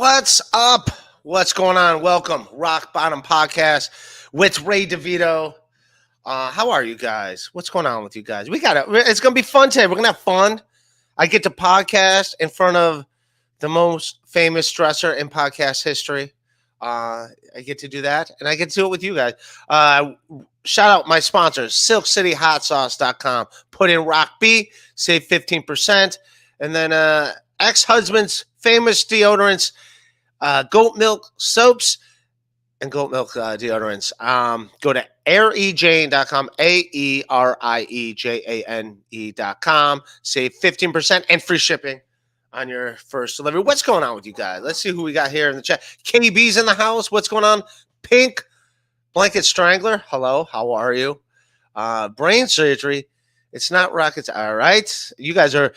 What's up? What's going on? Welcome, Rock Bottom Podcast with Ray DeVito. How are you guys? What's going on with you guys? It's gonna be fun today. We're gonna have fun. I get to podcast in front of the most famous dresser in podcast history. I get to do that, and I get to do it with you guys. Shout out my sponsors, SilkCityHotSauce.com. Put in Rock B, save 15%. And then ex-husband's famous deodorants, goat milk soaps, and goat milk deodorants. Go to airejane.com, AERIEJANE.com. Save 15% and free shipping on your first delivery. What's going on with you guys? Let's see who we got here in the chat. KB's in the house. What's going on? Pink Blanket Strangler. Hello. How are you? Brain surgery. It's not rockets. All right. You guys are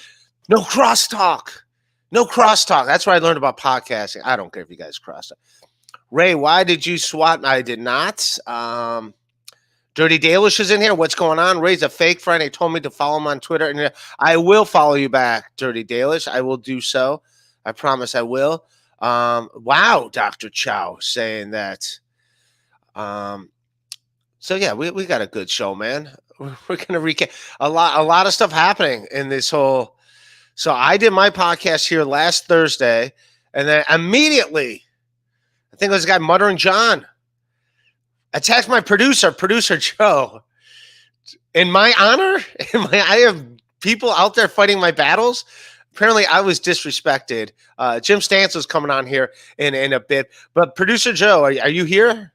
no crosstalk. No crosstalk. That's what I learned about podcasting. I don't care if you guys crosstalk. Ray, why did you swat? I did not. Dirty Dalish is in here. What's going on? Ray's a fake friend. He told me to follow him on Twitter. And I will follow you back, Dirty Dalish. I will do so. I promise I will. Wow, Dr. Chow saying that. So, yeah, we got a good show, man. We're going to recap a lot of stuff happening in this whole. So I did my podcast here last Thursday, and then immediately, I think it was a guy, Muttering John, attacked my producer Joe. In my honor, I have people out there fighting my battles. Apparently, I was disrespected. Jim Stancil is coming on here in a bit. But producer Joe, are you here?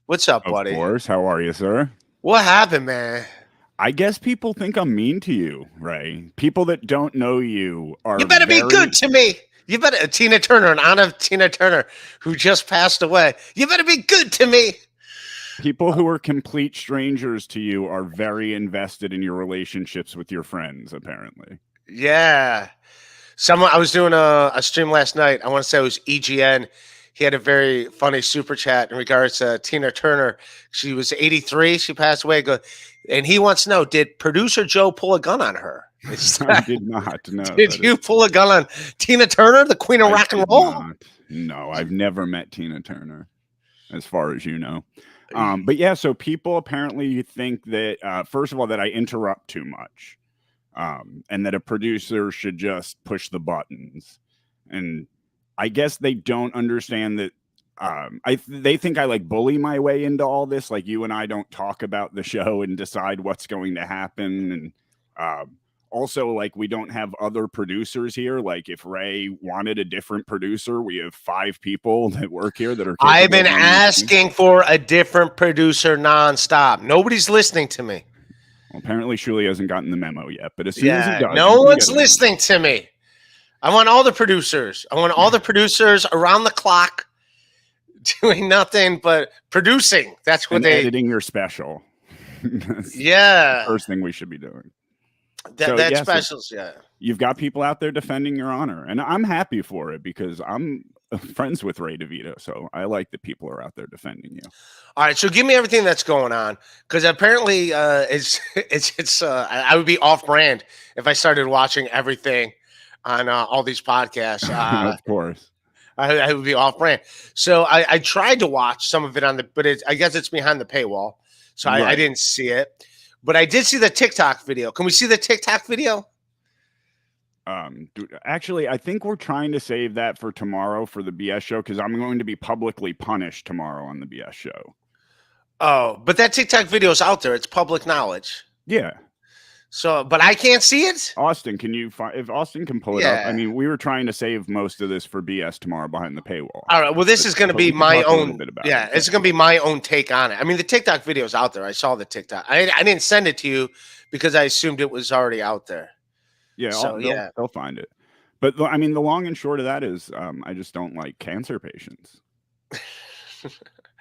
What's up, buddy? Of course. How are you, sir? What happened, man? I guess people think I'm mean to you, Ray. People that don't know you are. You better be good to me. You better, Tina Turner, in honor of Tina Turner, who just passed away. You better be good to me. People who are complete strangers to you are very invested in your relationships with your friends, apparently. Yeah. I was doing a stream last night. I want to say it was EGN. He had a very funny super chat in regards to Tina Turner. She was 83. She passed away. And he wants to know, did producer Joe pull a gun on her? I did not. No. Did you pull a gun on Tina Turner, the queen of rock and roll? No, I've never met Tina Turner, as far as you know. But yeah, so people apparently think that, first of all, that I interrupt too much, and that a producer should just push the buttons. And I guess they don't understand that. They think I like bully my way into all this. Like you and I don't talk about the show and decide what's going to happen. And also, like, we don't have other producers here. Like if Ray wanted a different producer, we have 5 people that work here that are. I've been asking for a different producer nonstop. Nobody's listening to me. Well, apparently, Shuli hasn't gotten the memo yet. But as soon as he does, no one's listening to me. I want all the producers. I want all the producers around the clock doing nothing but producing. That's what editing your special. Yeah. The first thing we should be doing. Specials, yeah. You've got people out there defending your honor. And I'm happy for it because I'm friends with Ray DeVito. So I like that people are out there defending you. All right. So give me everything that's going on. Because apparently I would be off brand if I started watching everything on all these podcasts. Of course. I would be off brand. So I tried to watch some of it but I guess it's behind the paywall. So right. I didn't see it. But I did see the TikTok video. Can we see the TikTok video? Actually, I think we're trying to save that for tomorrow for the BS show because I'm going to be publicly punished tomorrow on the BS show. Oh, but that TikTok video is out there. It's public knowledge. Yeah. So, but I can't see it. Austin, can you find if Austin can pull it up? I mean, we were trying to save most of this for BS tomorrow behind the paywall. All right. Well, this is going to be my own. Yeah, it's going to be my own take on it. I mean, the TikTok video is out there. I saw the TikTok. I didn't send it to you because I assumed it was already out there. Yeah. So, they'll find it. But I mean, the long and short of that is, I just don't like cancer patients.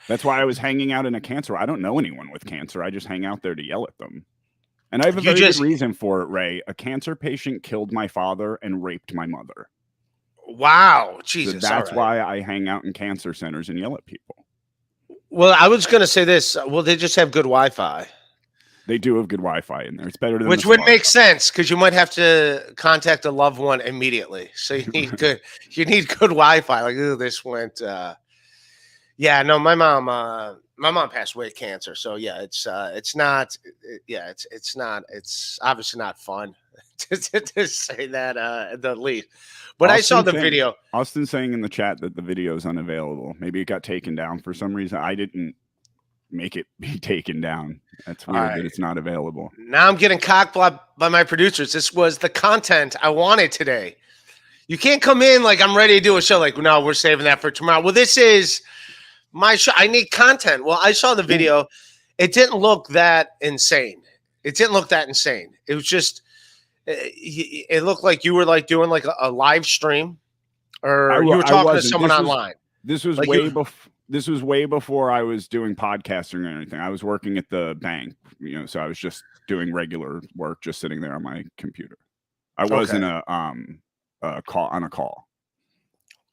That's why I was hanging out in a cancer. I don't know anyone with cancer. I just hang out there to yell at them. And I have a very good reason for it, Ray. A cancer patient killed my father and raped my mother. Wow. Jesus. So that's why I hang out in cancer centers and yell at people. Well, I was going to say this. Well, they just have good Wi-Fi. They do have good Wi-Fi in there. It's better than Which the would smart make stuff. sense because you might have to contact a loved one immediately. So you need good Wi-Fi. Like, ooh, this went. Yeah, no, my mom passed away of cancer. So yeah, it's not. Yeah, it's not. It's obviously not fun to say that at the least. But I saw the video. Austin's saying in the chat that the video is unavailable. Maybe it got taken down for some reason. I didn't make it be taken down. That's weird that it's not available. Now I'm getting cockblocked by my producers. This was the content I wanted today. You can't come in like I'm ready to do a show. Like, no, we're saving that for tomorrow. Well, this is my show. I need content. Well, I saw the video. It didn't look that insane. It was just, it looked like you were like doing like a live stream, or you were talking to someone online. This was like way before. This was way before I was doing podcasting or anything. I was working at the bank, so I was just doing regular work, just sitting there on my computer. I wasn't on a call.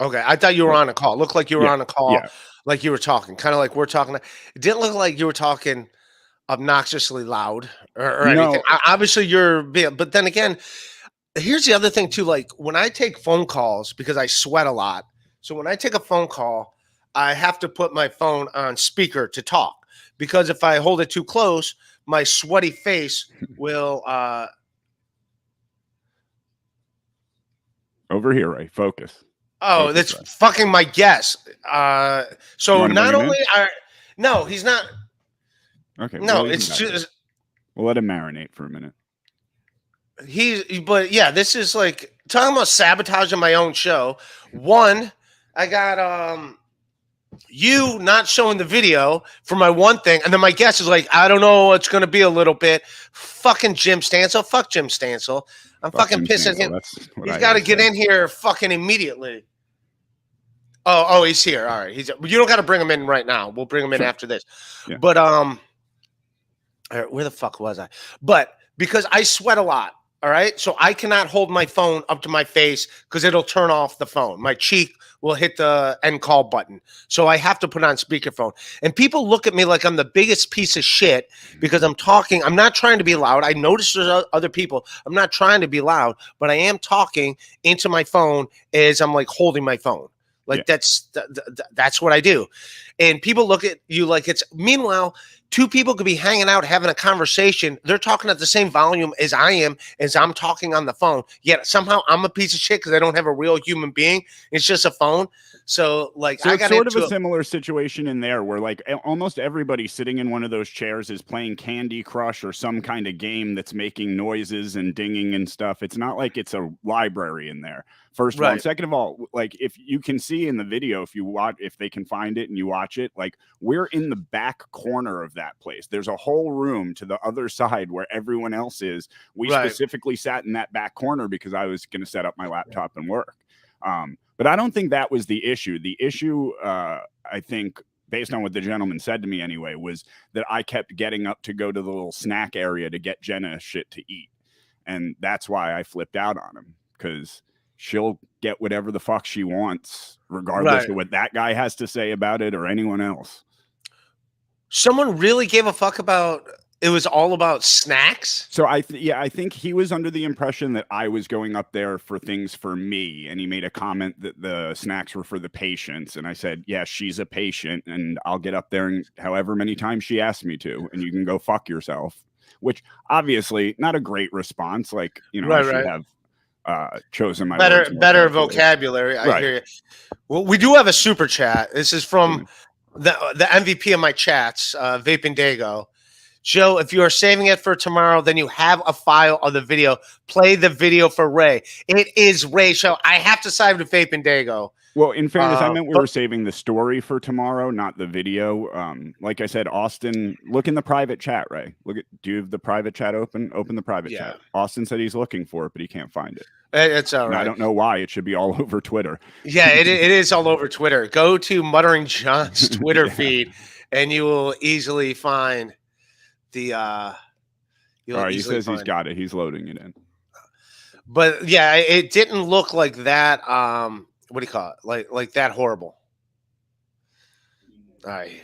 Okay, I thought you were on a call. It looked like you were on a call, yeah. like you were talking, kind of like we're talking. It didn't look like you were talking obnoxiously loud or anything. Obviously, but then again, here's the other thing too. Like when I take phone calls, because I sweat a lot, so when I take a phone call, I have to put my phone on speaker to talk, because if I hold it too close, my sweaty face will. Over here, right? Focus. Oh, Focus, that's right. fucking my guess. So not only are no, he's not. Okay. No, it's just. We'll let him marinate for a minute. But yeah, this is like talking about sabotaging my own show. One, I got you not showing the video for my one thing, and then my guess is like, I don't know, it's gonna be a little bit. Fucking Jim Stancil. Fuck Jim Stancil. I'm fucking pissed at him. He's got to get in here fucking immediately. Oh, he's here. All right. You don't got to bring him in right now. We'll bring him in after this. Yeah. But where the fuck was I? But because I sweat a lot, all right? So I cannot hold my phone up to my face because it'll turn off the phone. My cheek will hit the end call button. So I have to put on speakerphone. And people look at me like I'm the biggest piece of shit because I'm talking. I'm not trying to be loud. I notice there's other people. I'm not trying to be loud, but I am talking into my phone as I'm like holding my phone. Like that's what I do. And people look at you like it's, meanwhile, two people could be hanging out, having a conversation. They're talking at the same volume as I am, as I'm talking on the phone. Yet somehow I'm a piece of shit because I don't have a real human being. It's just a phone. So I got sort of a similar situation in there where like almost everybody sitting in one of those chairs is playing Candy Crush or some kind of game that's making noises and dinging and stuff. It's not like it's a library in there. First of all, and second of all, like if you can see in the video, if they can find it and you watch it, like we're in the back corner of that place. There's a whole room to the other side where everyone else is. We specifically sat in that back corner because I was going to set up my laptop and work. But I don't think that was the issue. The issue, I think, based on what the gentleman said to me anyway, was that I kept getting up to go to the little snack area to get Jenna shit to eat. And that's why I flipped out on him, because she'll get whatever the fuck she wants, regardless of what that guy has to say about it or anyone else. Someone really gave a fuck about it. Was all about snacks. So I think he was under the impression that I was going up there for things for me, and he made a comment that the snacks were for the patients, and I said, yeah, she's a patient, and I'll get up there and however many times she asked me to, and you can go fuck yourself. Which obviously not a great response. Like, I should have chosen my better vocabulary. I hear you. Well, we do have a super chat. This is from the MVP of my chats, Vaping Dago. Joe, if you are saving it for tomorrow, then you have a file of the video. Play the video for Ray. It is Ray show. I have to side with Vaping Dago. Well, in fairness, I meant we were saving the story for tomorrow, not the video. Like I said, Austin, look in the private chat, Ray. Do you have the private chat open? Open the private chat. Austin said he's looking for it, but he can't find it. It's all right. I don't know why. It should be all over Twitter. Yeah, it is all over Twitter. Go to Muttering John's Twitter feed, and you will easily find the. All right, he says he's got it. He's loading it in. But yeah, it didn't look like that. What do you call it? Like that horrible. All right.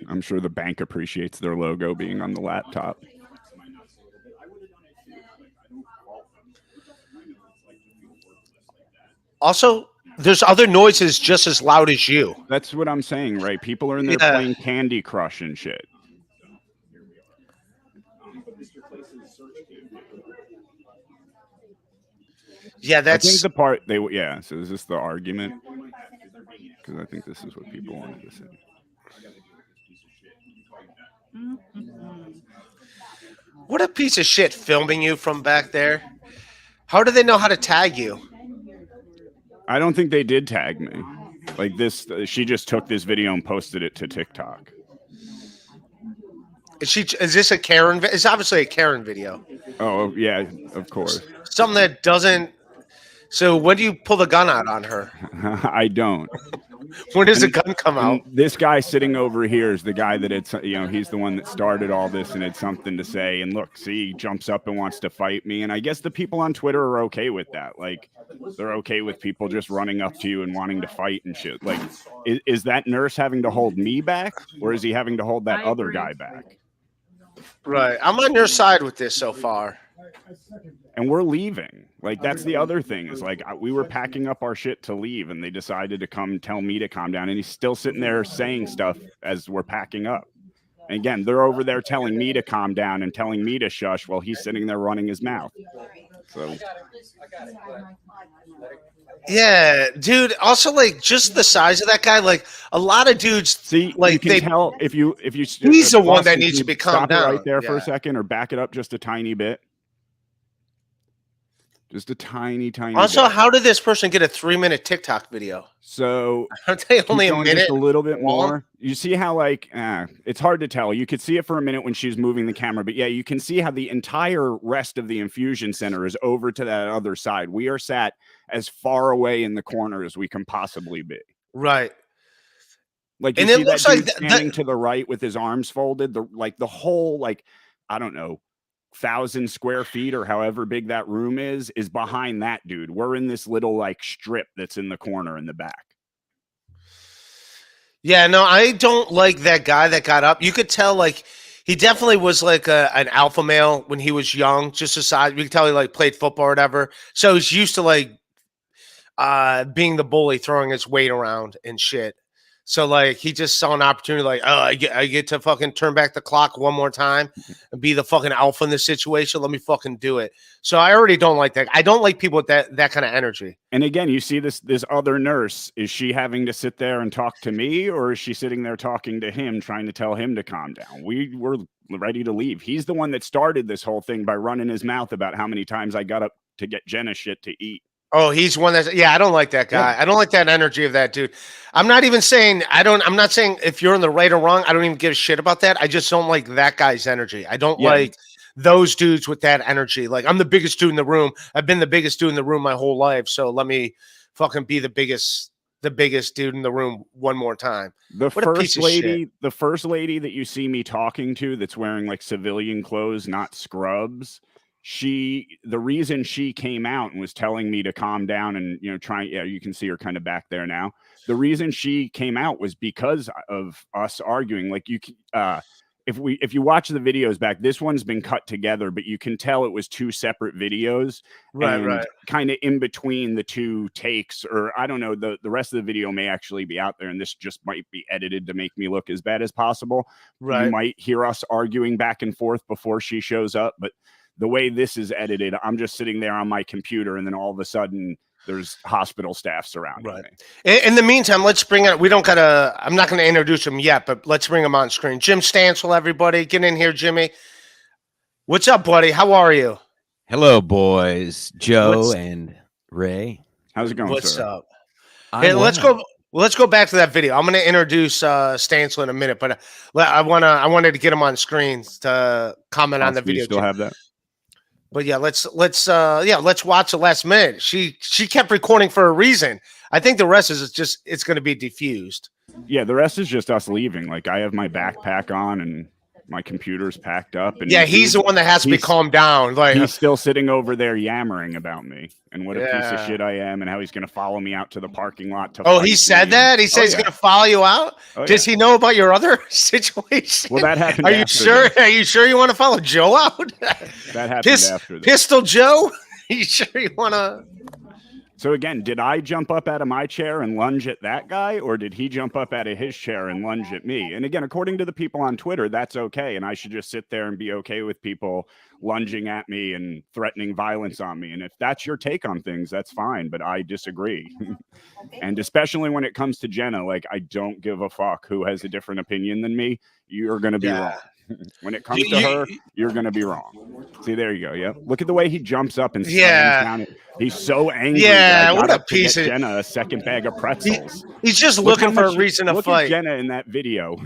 I'm sure the bank appreciates their logo being on the laptop. Also, there's other noises just as loud as you. That's what I'm saying, right? People are in there Yeah. playing Candy Crush and shit. Yeah, I think that's the part they yeah. So is this the argument? Because I think this is what people wanted to say. what a piece of shit filming you from back there. How do they know how to tag you? I don't think they did tag me. Like this, she just took this video and posted it to TikTok. Is this a Karen? It's obviously a Karen video. Oh yeah, of course. Something that doesn't. So when do you pull the gun out on her? I don't. When does the gun come out? This guy sitting over here is the guy that it's, you know, he's the one that started all this and it's something to say. And look, see, he jumps up and wants to fight me. And I guess the people on Twitter are okay with that. Like, they're okay with people just running up to you and wanting to fight and shit. Like, is that nurse having to hold me back, or is he having to hold that other guy back? Right. I'm on your side with this so far. And we're leaving. Like, that's the other thing is like, we were packing up our shit to leave and they decided to come tell me to calm down. And he's still sitting there saying stuff as we're packing up. And again, they're over there telling me to calm down and telling me to shush while he's sitting there running his mouth. So, yeah, dude. Also, like, just the size of that guy. Like, a lot of dudes. See, like, you can tell if you. He's the one that needs to be calmed down. Right there for a second, or back it up just a tiny bit. Just a tiny Also, bit. how did this person get a 3-minute TikTok video? So aren't they only a minute? Just a little bit more. You see how, like, it's hard to tell. You could see it for a minute when she's moving the camera, but yeah, you can see how the entire rest of the infusion center is over to that other side. We are sat as far away in the corner as we can possibly be. Right. Like, you see that dude standing to the right with his arms folded. The whole, like, I don't know, 1,000 square feet or however big that room is behind that dude. We're in this little like strip that's in the corner in the back. Yeah, no, I don't like that guy that got up. You could tell, like, he definitely was like an alpha male when he was young. Just aside, you could tell he like played football or whatever. So he's used to like being the bully, throwing his weight around and shit. So, like, he just saw an opportunity, like, oh, I get to fucking turn back the clock one more time and be the fucking alpha in this situation. Let me fucking do it. So I already don't like that. I don't like people with that kind of energy. And again, you see this other nurse. Is she having to sit there and talk to me, or is she sitting there talking to him, trying to tell him to calm down? We were ready to leave. He's the one that started this whole thing by running his mouth about how many times I got up to get Jenna shit to eat. Oh, he's one that's, yeah, I don't like that guy. Yeah. I don't like that energy of that dude. I'm not saying if you're in the right or wrong. I don't even give a shit about that. I just don't like that guy's energy. I don't like those dudes with that energy. Like, I'm the biggest dude in the room. I've been the biggest dude in the room my whole life. So let me fucking be the biggest dude in the room one more time. The first lady that you see me talking to that's wearing like civilian clothes, not scrubs. The reason she came out and was telling me to calm down and, you know, you can see her kind of back there now. The reason she came out was because of us arguing. Like, if you watch the videos back, this one's been cut together, but you can tell it was two separate videos, right. Kind of in between the two takes, or I don't know, the rest of the video may actually be out there and this just might be edited to make me look as bad as possible. Right. You might hear us arguing back and forth before she shows up, but the way this is edited, I'm just sitting there on my computer, and then all of a sudden there's hospital staff surrounding me. In the meantime, let's bring it. I'm not going to introduce him yet, but let's bring him on screen. Jim Stancil, everybody. Get in here, Jimmy. What's up, buddy? How are you? Hello, boys. Joe and Ray. How's it going, What's sir? up? Hey, let's go. Well, let's go back to that video. I'm going to introduce Stancil in a minute, but I wanted to get him on screen to comment on the video. You still have that? But yeah, let's watch the last minute. She kept recording for a reason. I think the rest is just it's going to be diffused. Yeah, the rest is just us leaving. Like, I have my backpack on, and My computer's packed up, and yeah, he's the one that has to be he's- calmed down. Like, he's still sitting over there yammering about me and what a piece of Yeah. shit I am, and how he's going to follow me out to the parking lot to. oh, fight he said me. that. He said Oh, he's yeah. going to follow you out. Oh, Does yeah. he know about your other situation? Well, that happened. Are you after sure? this. Are you sure you want to follow Joe out? That happened after this. Pistol Joe. You sure you want to? So again, did I jump up out of my chair and lunge at that guy, or did he jump up out of his chair and lunge at me? And again, according to the people on Twitter, that's okay, and I should just sit there and be okay with people lunging at me and threatening violence on me. And if that's your take on things, that's fine, but I disagree. And especially when it comes to Jenna, like, I don't give a fuck who has a different opinion than me. You're going to be wrong. When it comes to her, you're going to be wrong. See, there you go. Yeah. Look at the way he jumps up and slams down. He's so angry. Yeah, that I what got a up to get piece of- Jenna a second bag of pretzels. He's just Look looking how for a much- reason to look fight. at Jenna in that video.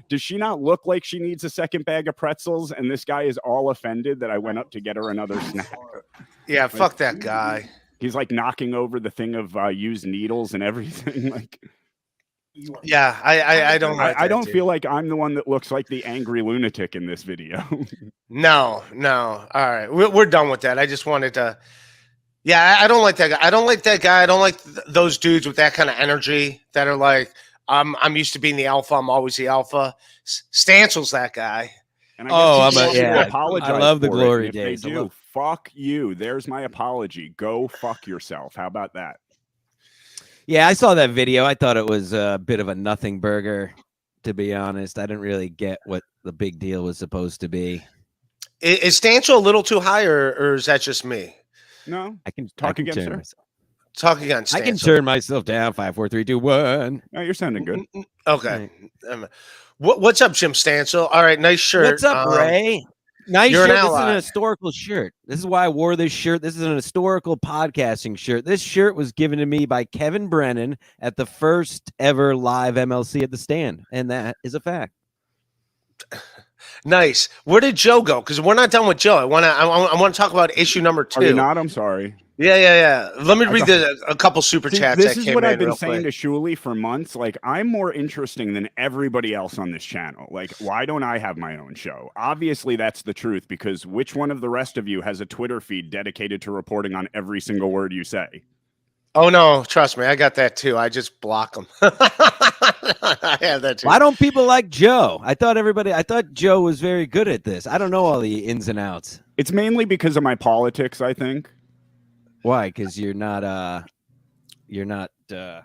Does she not look like she needs a second bag of pretzels? And this guy is all offended that I went up to get her another snack. Yeah, fuck that guy. He's like knocking over the thing of used needles and everything. Like, Yeah, I don't. Like I that, don't dude. feel like I'm the one that looks like the angry lunatic in this video. No. All right, we're done with that. I just wanted to. Yeah, I don't like that guy. I don't like that guy. I don't like those dudes with that kind of energy that are like, I'm used to being the alpha. I'm always the alpha. Stancil's that guy. And I guess I'm a- yeah. apologize. I love the for it. glory If days. I They do. love- Fuck you. There's my apology. Go fuck yourself. How about that? Yeah, I saw that video. I thought it was a bit of a nothing burger, to be honest. I didn't really get what the big deal was supposed to be. Is Stancil a little too high, or is that just me? No. I can Talk I can again, turn sir. myself- Talk again, Stancil. I can turn myself down. 5, 4, 3, 2, 1. No, you're sounding good. Okay. What's up, Jim Stancil? All right, nice shirt. What's up, Ray? Nice you're shirt. an This is an ally. historical shirt. This is why I wore this shirt. This is an historical podcasting shirt. This shirt was given to me by Kevin Brennan at the first ever live MLC at the Stand, and that is a fact. Nice. Where did Joe go? Because we're not done with Joe. I want to talk about issue number 2. Are you not? I'm sorry. Yeah. Let me read a couple super See, chats. this that is came what in I've been real saying quick. to Shuli for months. Like, I'm more interesting than everybody else on this channel. Like, why don't I have my own show? Obviously, that's the truth, because which one of the rest of you has a Twitter feed dedicated to reporting on every single word you say? Oh no, trust me, I got that too. I just block them. I have that too. Why don't people like Joe? I thought Joe was very good at this. I don't know all the ins and outs. It's mainly because of my politics, I think. Why? Because you're not yeah,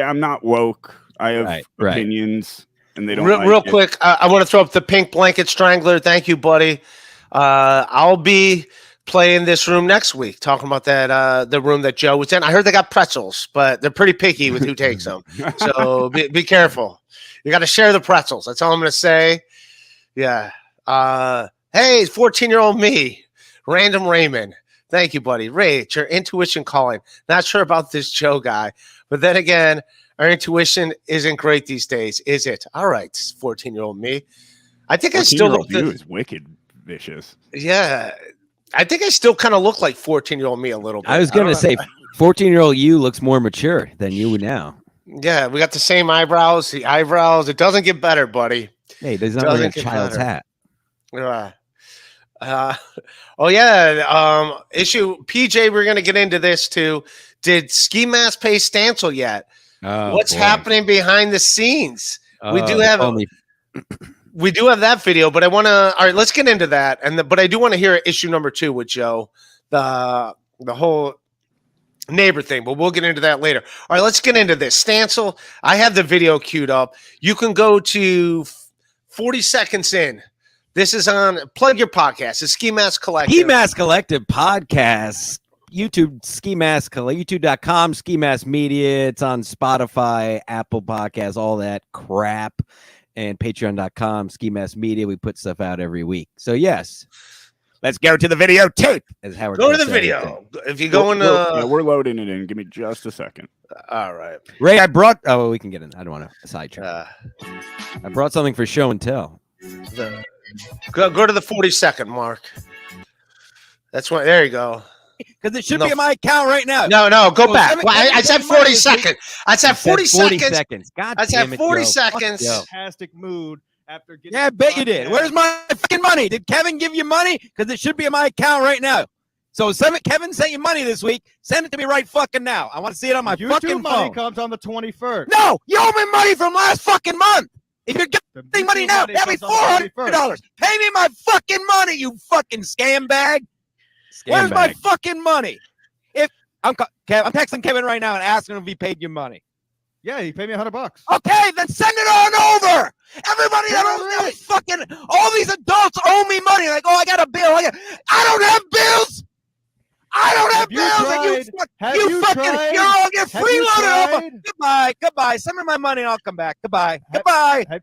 I'm not woke. I have Right. opinions, and they don't. real, like real it. quick, I want to throw up the pink blanket strangler. Thank you, buddy. I'll be playing this room next week, talking about that the room that Joe was in. I heard they got pretzels, but they're pretty picky with who takes them. So be careful. You got to share the pretzels. That's all I'm going to say. Yeah. Hey, 14-year-old me, Random Raymond. Thank you, buddy. Ray, it's your intuition calling. Not sure about this Joe guy, but then again, our intuition isn't great these days, is it? All right, 14-year-old me. I think I still look. you is wicked vicious. Yeah, I think I still kind of look like 14-year-old me a little bit. I was don't gonna know. say 14-year-old you looks more mature than you now. Yeah, we got the same eyebrows. The eyebrows. It doesn't get better, buddy. Hey, he's not wearing a Doesn't get child's better. hat. Oh yeah. Issue PJ. We're gonna get into this too. Did Ski Mask pay Stancil yet? Oh, What's boy. happening behind the scenes? We do if have only- We do have that video, but I want to. All right, let's get into that. But I do want to hear issue number 2 with Joe, the whole neighbor thing. But we'll get into that later. All right, let's get into this. Stancil, I have the video queued up. You can go to 40 seconds in. This is on plug your podcast. It's Ski Mask Collective. Ski Mask Collective podcast. YouTube Ski Mask YouTube.com Ski Mask Media. It's on Spotify, Apple Podcasts, all that crap. And patreon.com Ski Mask Media. We put stuff out every week. So yes, let's go to the video tape. As Howard Go to Cole the said. video. If you go in, We're loading it in. Give me just a second. all right. Ray, I brought. Oh, we can get in. I don't want to sidetrack. Uh, I brought something for show and tell. Go to the 40-second mark. That's what. There you go. Because it should No. be in my account right now. No, go Oh, back. let me- Well, let me I said take mine 40 this week. seconds. I said 40 seconds. God I said damn it, 40 Joe. Fuck seconds. Joe. Fantastic mood after getting. Yeah, I bet you did. Where's my fucking money? Did Kevin give you money? Because it should be in my account right now. So Kevin sent you money this week. Send it to me right fucking now. I want to see it on my YouTube fucking money phone. comes on the 21st. No, you owe me money from last fucking month. If you're getting money now, that'd be $400. Pay me my fucking money, you fucking scam bag. Where's my fucking money? If I'm texting Kevin right now and asking him if he paid you money. Yeah, he paid me $100. Okay, then send it on over. Everybody that owes fucking all these adults owe me money. Like, oh, I got a bill. I don't have bills. I don't have bills. You're freeloaded over. Goodbye. Send me my money and I'll come back. Goodbye. Have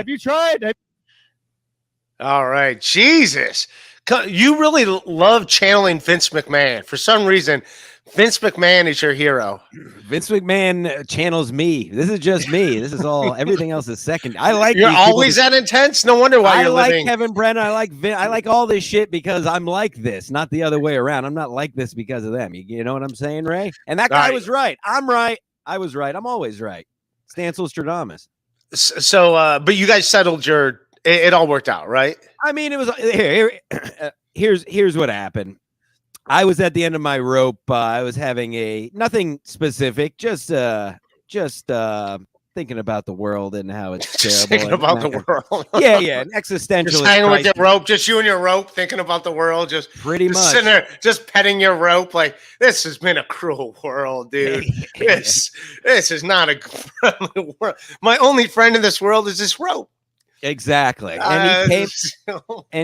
you tried? All right, Jesus. You really love channeling Vince McMahon. For some reason, Vince McMahon is your hero. Vince McMahon channels me. This is just me. This is all. Everything else is second. I like. You're always that intense. No wonder why you're like living. Kevin Brennan. I like Vin. I like all this shit because I'm like this, not the other way around. I'm not like this because of them. You know what I'm saying, Ray? And that guy was right. I'm right. I was right. I'm always right. Stancil Stradamus. So, but you guys settled your. It all worked out, right? I mean, it was here's what happened. I was at the end of my rope. I was having nothing specific, just thinking about the world and how it's just terrible. Thinking about the world. Yeah, an existential. Just hanging with your rope, just you and your rope, thinking about the world, just pretty much sitting there, just petting your rope. Like, this has been a cruel world, dude. This is not a friendly world. My only friend in this world is this rope. Exactly. And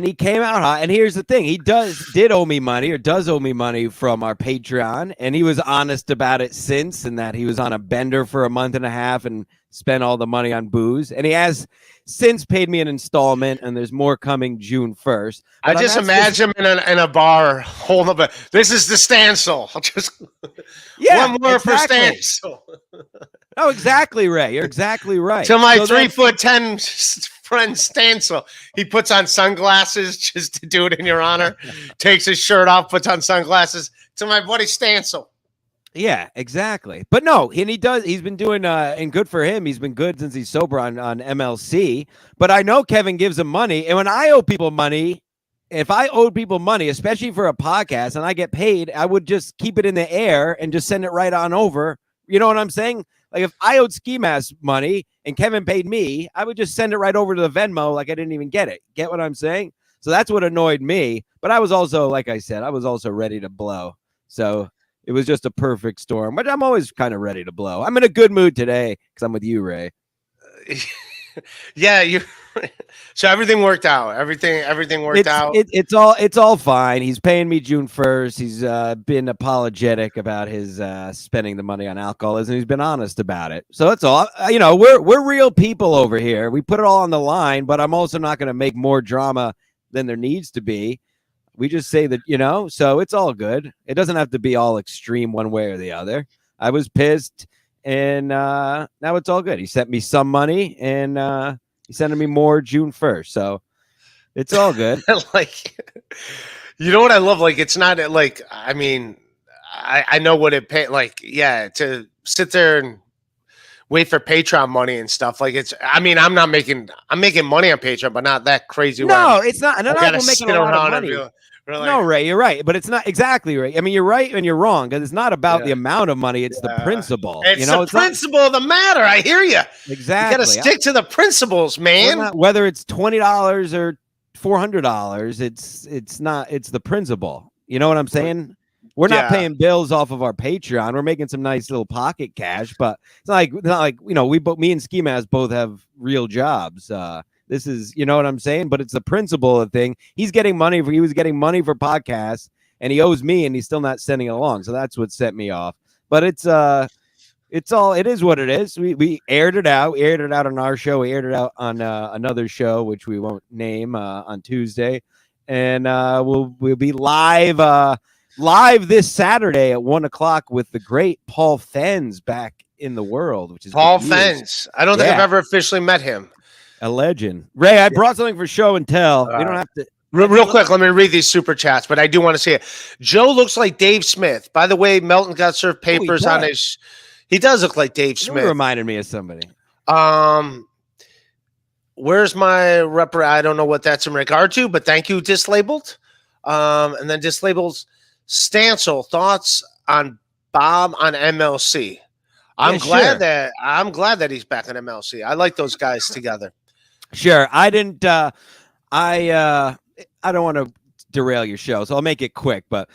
he came out hot. And here's the thing. He did owe me money or does owe me money from our Patreon. And he was honest about it since, and that he was on a bender for a month and a half and spent all the money on booze. And he has since paid me an installment, and there's more coming June 1st. I just imagine him in a bar holding up this is the Stancil. I'll just one more for Stancil. Oh, exactly, Ray. You're exactly right. To my 3'10" friend Stancil, he puts on sunglasses just to do it in your honor. Takes his shirt off, puts on sunglasses. To my buddy Stancil. Yeah, exactly. But no, and he's been doing and good for him. He's been good since he's sober on MLC. But I know Kevin gives him money, and when I owe people money, if I owed people money, especially for a podcast, and I get paid, I would just keep it in the air and just send it right on over. You know what I'm saying? Like, if I owed Ski Mask money and Kevin paid me, I would just send it right over to the Venmo like I didn't even get it. Get what I'm saying? So that's what annoyed me. But I was also, like I said, I was also ready to blow. So it was just a perfect storm. But I'm always kind of ready to blow. I'm in a good mood today because I'm with you, Ray. Yeah, you. So everything worked out. Everything worked out. It's all fine. He's paying me June 1st. He's been apologetic about his spending the money on alcoholism. He's been honest about it. So that's all. We're real people over here. We put it all on the line, but I'm also not going to make more drama than there needs to be. We just say that, so it's all good. It doesn't have to be all extreme one way or the other. I was pissed, and now it's all good. He sent me some money, and he's sending me more June 1st. So it's all good. Like, you know what I love? Like, it's not like, I mean, I know what it pay. Like, yeah, to sit there and wait for Patreon money and stuff. Like, I'm making money on Patreon, but not that crazy. No, it's not. And I'm not making a lot of money. No, Ray, you're right, but it's not exactly right. I mean, you're right and you're wrong because it's not about the amount of money; it's the principle. It's the principle of the matter. I hear you. Exactly. You got to stick to the principles, man. Whether it's $20 or $400, it's not. It's the principle. You know what I'm saying? We're not paying bills off of our Patreon. We're making some nice little pocket cash, but it's not like me and Ski Mask both have real jobs. This is, you know what I'm saying? But it's the principle of the thing. He was getting money for podcasts, and he owes me, and he's still not sending it along. So that's what set me off. But it is what it is. We aired it out. We aired it out on our show. We aired it out on another show, which we won't name, on Tuesday. And we'll be live this Saturday at 1:00 with the great Paul Fens back in the world, which is Paul Fens. I don't think I've ever officially met him. A legend. Ray, I brought something for show and tell. We don't have to. Real quick, let me read these super chats, but I do want to see it. Joe looks like Dave Smith. By the way, Melton got served papers on his. He does look like Dave Smith. He reminded me of somebody. where's my rep? I don't know what that's in regard to, but thank you, Dislabeled. And then Dislabeled Stancil, thoughts on Bob on MLC. I'm glad that he's back on MLC. I like those guys together. Sure. I didn't I don't want to derail your show, so I'll make it quick, but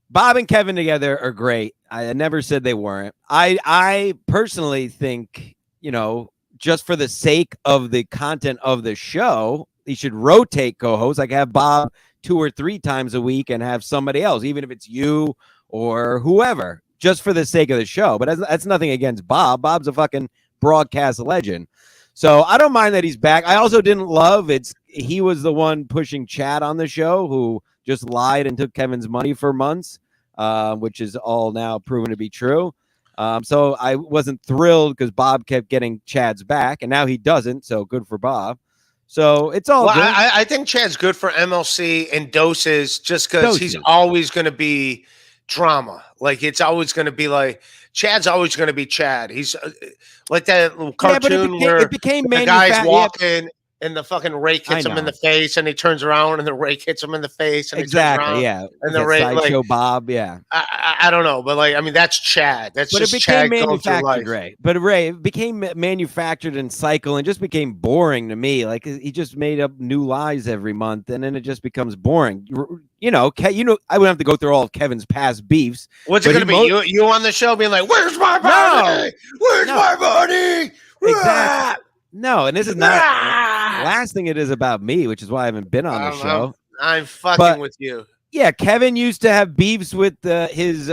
Bob and Kevin together are great. I never said they weren't. I personally think, just for the sake of the content of the show, he should rotate co-hosts, like have Bob 2 or 3 times a week and have somebody else, even if it's you or whoever, just for the sake of the show. But that's nothing against Bob. Bob's a fucking broadcast legend. So I don't mind that he's back. I also didn't love he was the one pushing Chad on the show who just lied and took Kevin's money for months, which is all now proven to be true. So I wasn't thrilled because Bob kept getting Chad's back, and now he doesn't. So good for Bob. So it's all good. I think Chad's good for MLC and doses just because he's always going to be drama. Like, it's always going to be like, Chad's always going to be Chad. He's like that little cartoon where it became the guy's walking and the fucking rake hits him in the face and he turns around and the rake hits him in the face. And exactly. Yeah. And the rake, Sideshow Bob. Yeah. I don't know, but like, I mean, that's Chad. That's just Chad going through life. Ray. But Ray, it became manufactured and cycle and just became boring to me. Like, he just made up new lies every month, and then it just becomes boring. I wouldn't have to go through all of Kevin's past beefs. What's it going to be? You on the show being like, "Where's my body? Where's my body?" Exactly. No, and this is not last thing it is about me, which is why I haven't been on the show. I'm fucking with you. Yeah, Kevin used to have beefs with his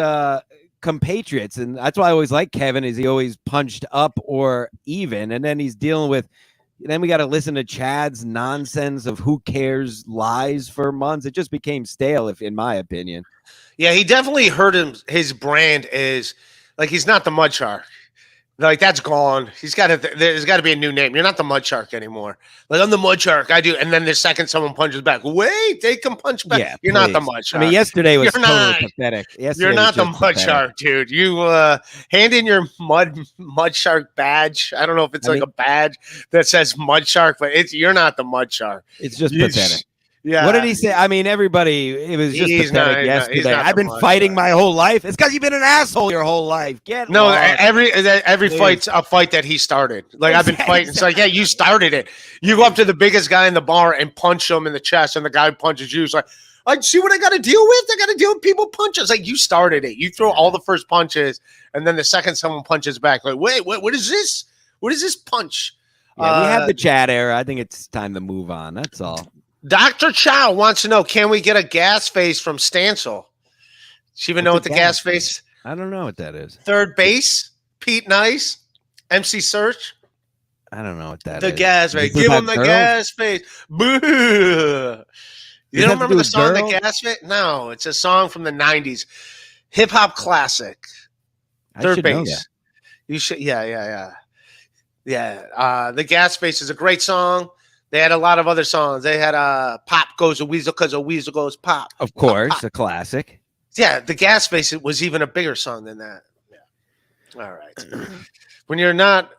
compatriots, and that's why I always like Kevin. Is he always punched up or even, and then he's dealing with. Then we got to listen to Chad's nonsense of who cares lies for months. It just became stale, in my opinion. Yeah, he definitely hurt him. His brand is like, he's not the Mud Shark. Like, that's gone. There's got to be a new name. You're not the Mud Shark anymore. Like, I'm the Mud Shark. I do. And then the second someone punches back, wait, they can punch back. Yeah, you're not the Mud Shark. I mean, yesterday was totally pathetic. You're not the Mud Shark, dude. You hand in your Mud Shark badge. I don't know if it's a badge that says Mud Shark, but you're not the Mud Shark. It's just pathetic. Yeah. What did he say? I mean, everybody, it was just pathetic yesterday. I've been fighting my whole life. It's because you've been an asshole your whole life. Every fight's a fight that he started. Like, I've been fighting. It's like, yeah, you started it. You go up to the biggest guy in the bar and punch him in the chest, and the guy punches you. It's like, I see what I got to deal with. I got to deal with people punches. Like, you started it. You throw all the first punches, and then the second someone punches back, like, wait, what is this? What is this punch? Yeah, we have the Chad era. I think it's time to move on. That's all. Dr. Chow wants to know, can we get a gas face from Stancil? Does you even know what the gas face? I don't know what that is. Third base, Pete Nice, MC Search. I don't know what that is. The gas face. Give him the gas face. Boo. You don't remember the song, The Gas Face? No, it's a song from the 90s. Hip-hop classic. Third base. You should, yeah. The Gas Face is a great song. They had a lot of other songs. They had Pop Goes a Weasel because a Weasel Goes Pop. Of course, a classic. Yeah, the Gas Face, it was even a bigger song than that. Yeah. All right. When you're not,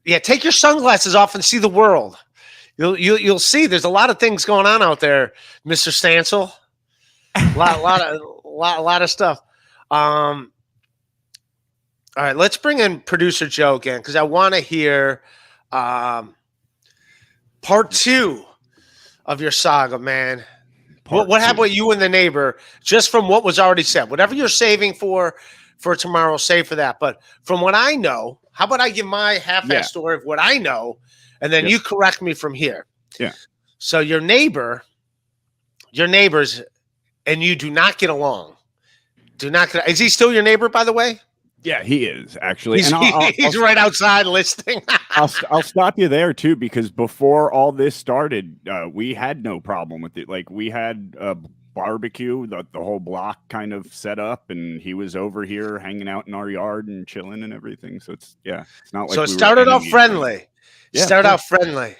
take your sunglasses off and see the world. You'll see there's a lot of things going on out there, Mr. Stancil. A lot of stuff. All right, let's bring in producer Joe again because I want to hear part 2 of your saga, man. What happened with you and the neighbor? Just from what was already said, whatever you're saving for tomorrow, save for that. But from what I know, how about I give my half-ass story of what I know, and then you correct me from here. Yeah. So your neighbors, and you do not get along. Is he still your neighbor, by the way? Yeah, he is actually. He's right outside listening. I'll stop you there too, because before all this started, we had no problem with it. Like, we had a barbecue, the whole block kind of set up, and he was over here hanging out in our yard and chilling and everything. So it's not like it started off friendly. Yeah, started out friendly.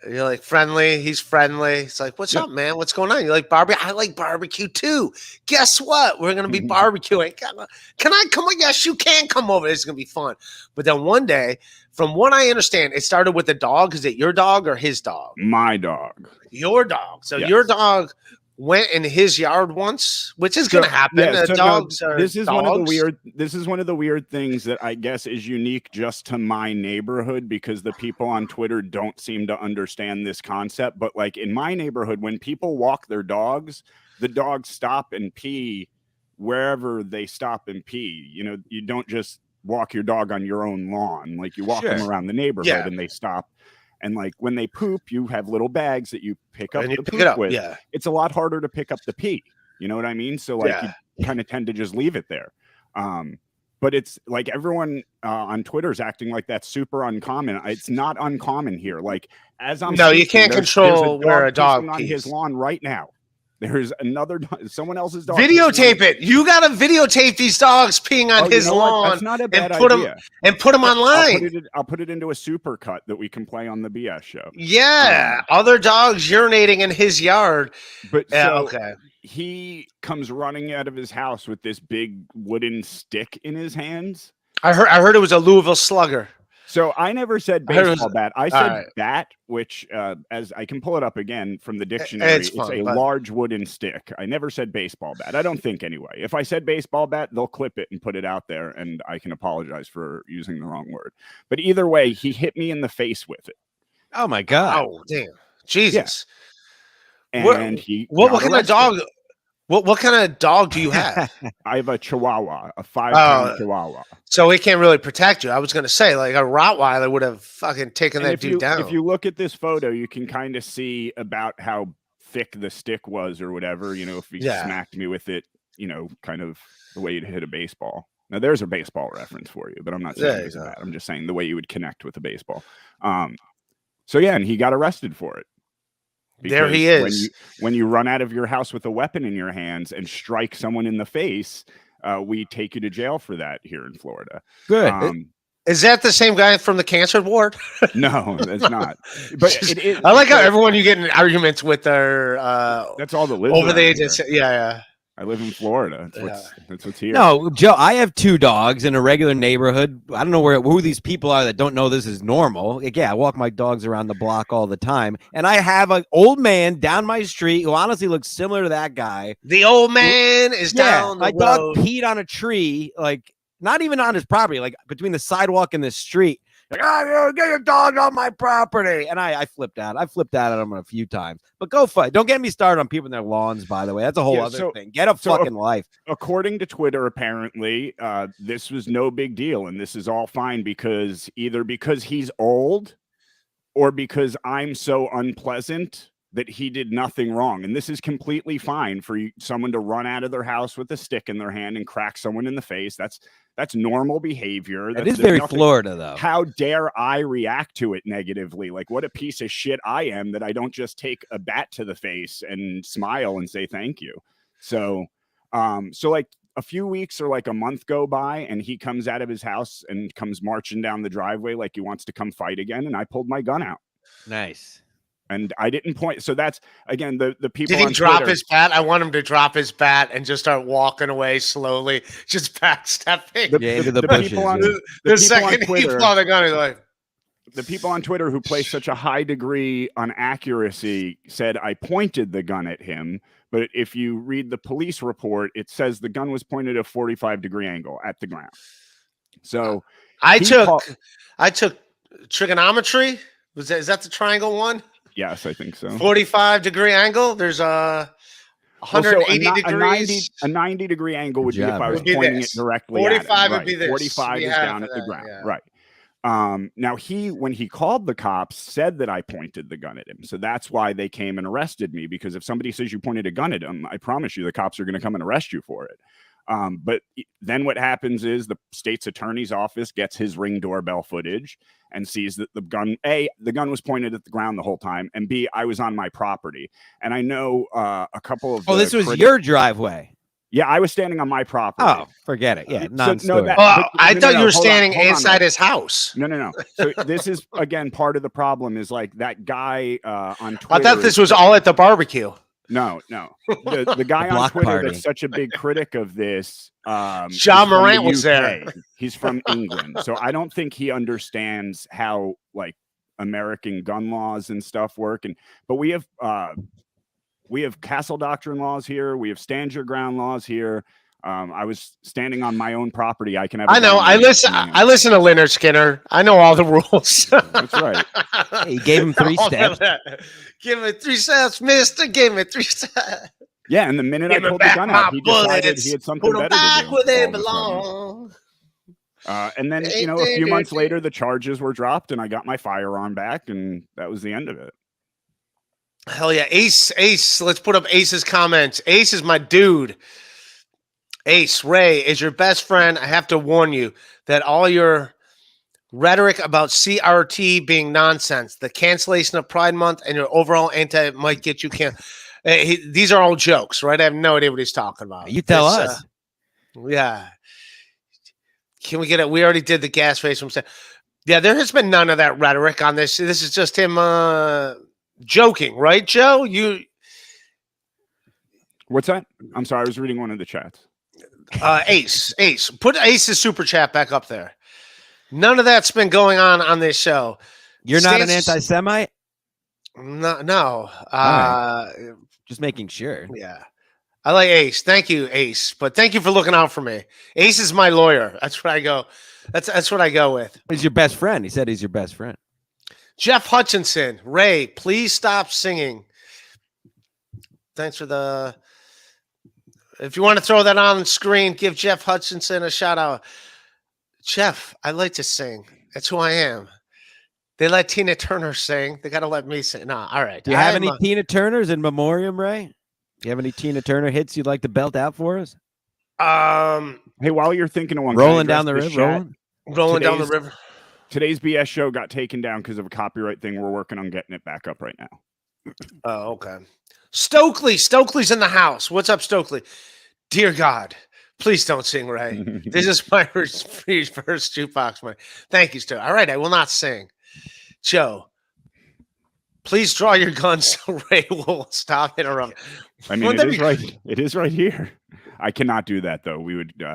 You're like friendly. He's friendly. It's like, what's up, man? What's going on? You like barbecue? I like barbecue too. Guess what? We're gonna be barbecuing. Can I come on? Yes, you can come over. It's gonna be fun. But then one day, from what I understand, it started with the dog. Is it your dog or his dog? My dog. Your dog. So Yes. your dog went in his yard once, which is gonna happen. Yeah, so no, Dogs are this is dogs. one of the weird things that I guess is unique just to my neighborhood, because the people on Twitter don't seem to understand this concept. But like in my neighborhood, when people walk their dogs, the dogs stop and pee wherever they stop and pee. You know, you don't just walk your dog on your own lawn. Like you walk them around the neighborhood and they stop. And like when they poop, you have little bags that you pick up the poop with. Yeah. It's a lot harder to pick up the pee. You know what I mean? So like you kind of tend to just leave it there. But it's like everyone on Twitter is acting like that's super uncommon. It's not uncommon here. Like as I'm you can't control where a dog on pees. his lawn right now. There's someone else's dog. Videotape it. You got to videotape these dogs peeing on his lawn. That's not a bad idea. Put them online. I'll put it into a super cut that we can play on the BS show. Yeah, other dogs urinating in his yard. But he comes running out of his house with this big wooden stick in his hands. I heard it was a Louisville Slugger. So I never said baseball bat. I said bat, which, as I can pull it up again from the dictionary, it's a large wooden stick. I never said baseball bat. I don't think anyway. If I said baseball bat, they'll clip it and put it out there, and I can apologize for using the wrong word. But either way, he hit me in the face with it. Oh my God! Oh damn! Jesus! Yeah. And what kind of dog? What kind of dog do you have? I have a Chihuahua, a 5-pound Chihuahua. So he can't really protect you. I was going to say, like a Rottweiler would have fucking taken that dude down. If you look at this photo, you can kind of see about how thick the stick was or whatever. You know, if he smacked me with it, you know, kind of the way you'd hit a baseball. Now, there's a baseball reference for you, but I'm not saying it's bad. I'm just saying the way you would connect with a baseball. So, yeah, and he got arrested for it. Because there he is. When you run out of your house with a weapon in your hands and strike someone in the face, we take you to jail for that here in Florida. Good. Is that the same guy from the cancer ward? No, it's not. But I like how everyone you get in arguments with are that's all the live over the age of I live in Florida. That's what's here. No, Joe, I have 2 dogs in a regular neighborhood. I don't know who these people are that don't know this is normal. Like, I walk my dogs around the block all the time. And I have an old man down my street who honestly looks similar to that guy. The old man is down the road. My dog peed on a tree, like not even on his property, like between the sidewalk and the street. Like, get your dog on my property. And I flipped out. I flipped out at him a few times. But go fight. Don't get me started on people in their lawns, by the way. That's a whole other thing. Get a fucking life. According to Twitter, apparently, this was no big deal. And this is all fine because he's old or because I'm so unpleasant that he did nothing wrong. And this is completely fine for someone to run out of their house with a stick in their hand and crack someone in the face. That's normal behavior. It is very Florida, though. How dare I react to it negatively? Like, what a piece of shit I am that I don't just take a bat to the face and smile and say thank you. So like a few weeks or like a month go by and he comes out of his house and comes marching down the driveway like he wants to come fight again. And I pulled my gun out. Nice. And I didn't point. So that's, again, the people. Did he drop his bat? I want him to drop his bat and just start walking away slowly, just backstepping. Into the bushes. The second he pulled the gun, he's like. The people on Twitter who place such a high degree on accuracy said I pointed the gun at him. But if you read the police report, it says the gun was pointed at a 45-degree angle at the ground. So I took trigonometry. Is that the triangle one? Yes, I think so. 45-degree angle. There's a 180 degrees. A 90-degree angle would be if I was pointing it directly 45 at it. would be this. 45 is down at the ground. Yeah. Right. Now when he called the cops, said that I pointed the gun at him. So that's why they came and arrested me, because if somebody says you pointed a gun at him, I promise you the cops are going to come and arrest you for it. But then what happens is the state's attorney's office gets his Ring doorbell footage and sees that the gun was pointed at the ground the whole time, and B, I was on my property. And I know a couple of this was your driveway. Yeah, I was standing on my property. Oh, forget it. Yeah, So, non-story. that- Oh, but- I no, thought no, you were hold on, standing hold on, inside though. his house. No. So this is again part of the problem is like that guy on Twitter. I thought this was all at the barbecue. No. The guy on block Twitter party. that's such a big critic of this. John is from the Morant was UK. there. He's from England, so I don't think he understands how like American gun laws and stuff work. But we have castle doctrine laws here. We have stand your ground laws here. I was standing on my own property. I can have. I know. I listen to Leonard Skinner. I know all the rules. That's right. He gave him 3 steps. Give me 3 steps, Mister. Give me 3 steps. Yeah, and the minute I Give me pulled the back gun my out, he decided bullets. he had something Put 'em better to back do. where they all of a sudden. belong. And then, a few months later, the charges were dropped, and I got my firearm back, and that was the end of it. Hell yeah, Ace. Let's put up Ace's comments. Ace is my dude. Ace, Ray is your best friend. I have to warn you that all your rhetoric about CRT being nonsense, the cancellation of Pride Month, and your overall anti might get you canceled. These are all jokes, right? I have no idea what he's talking about. You tell us. Yeah. Can we get it? We already did the gas face from. Yeah, there has been none of that rhetoric on this. This is just him joking, right, Joe? What's that? I'm sorry, I was reading one of the chats. Ace. Put Ace's super chat back up there. None of that's been going on this show. You're not an anti-Semite? No. Just making sure. Yeah. I like Ace. Thank you, Ace. But thank you for looking out for me. Ace is my lawyer. That's what I go. That's what I go with. He's your best friend. He said he's your best friend. Jeff Hutchinson. Ray, please stop singing. Thanks for the... If you want to throw that on the screen, give Jeff Hutchinson a shout out. Jeff, I like to sing. That's who I am. They let Tina Turner sing. They got to let me sing. Nah, all right. Do you have any Tina Turners in memoriam, Ray? Do you have any Tina Turner hits you'd like to belt out for us? Hey, while you're thinking of one, rolling down the river. Rolling down the river. Today's BS show got taken down because of a copyright thing. We're working on getting it back up right now. Oh, okay. Stokely's in the house. What's up, Stokely? Dear God, please don't sing, Ray. This is my first jukebox. Thank you, Stokely. All right, I will not sing. Joe, please draw your gun so Ray will stop interrupting. I mean, it is right here. I cannot do that though. We would, you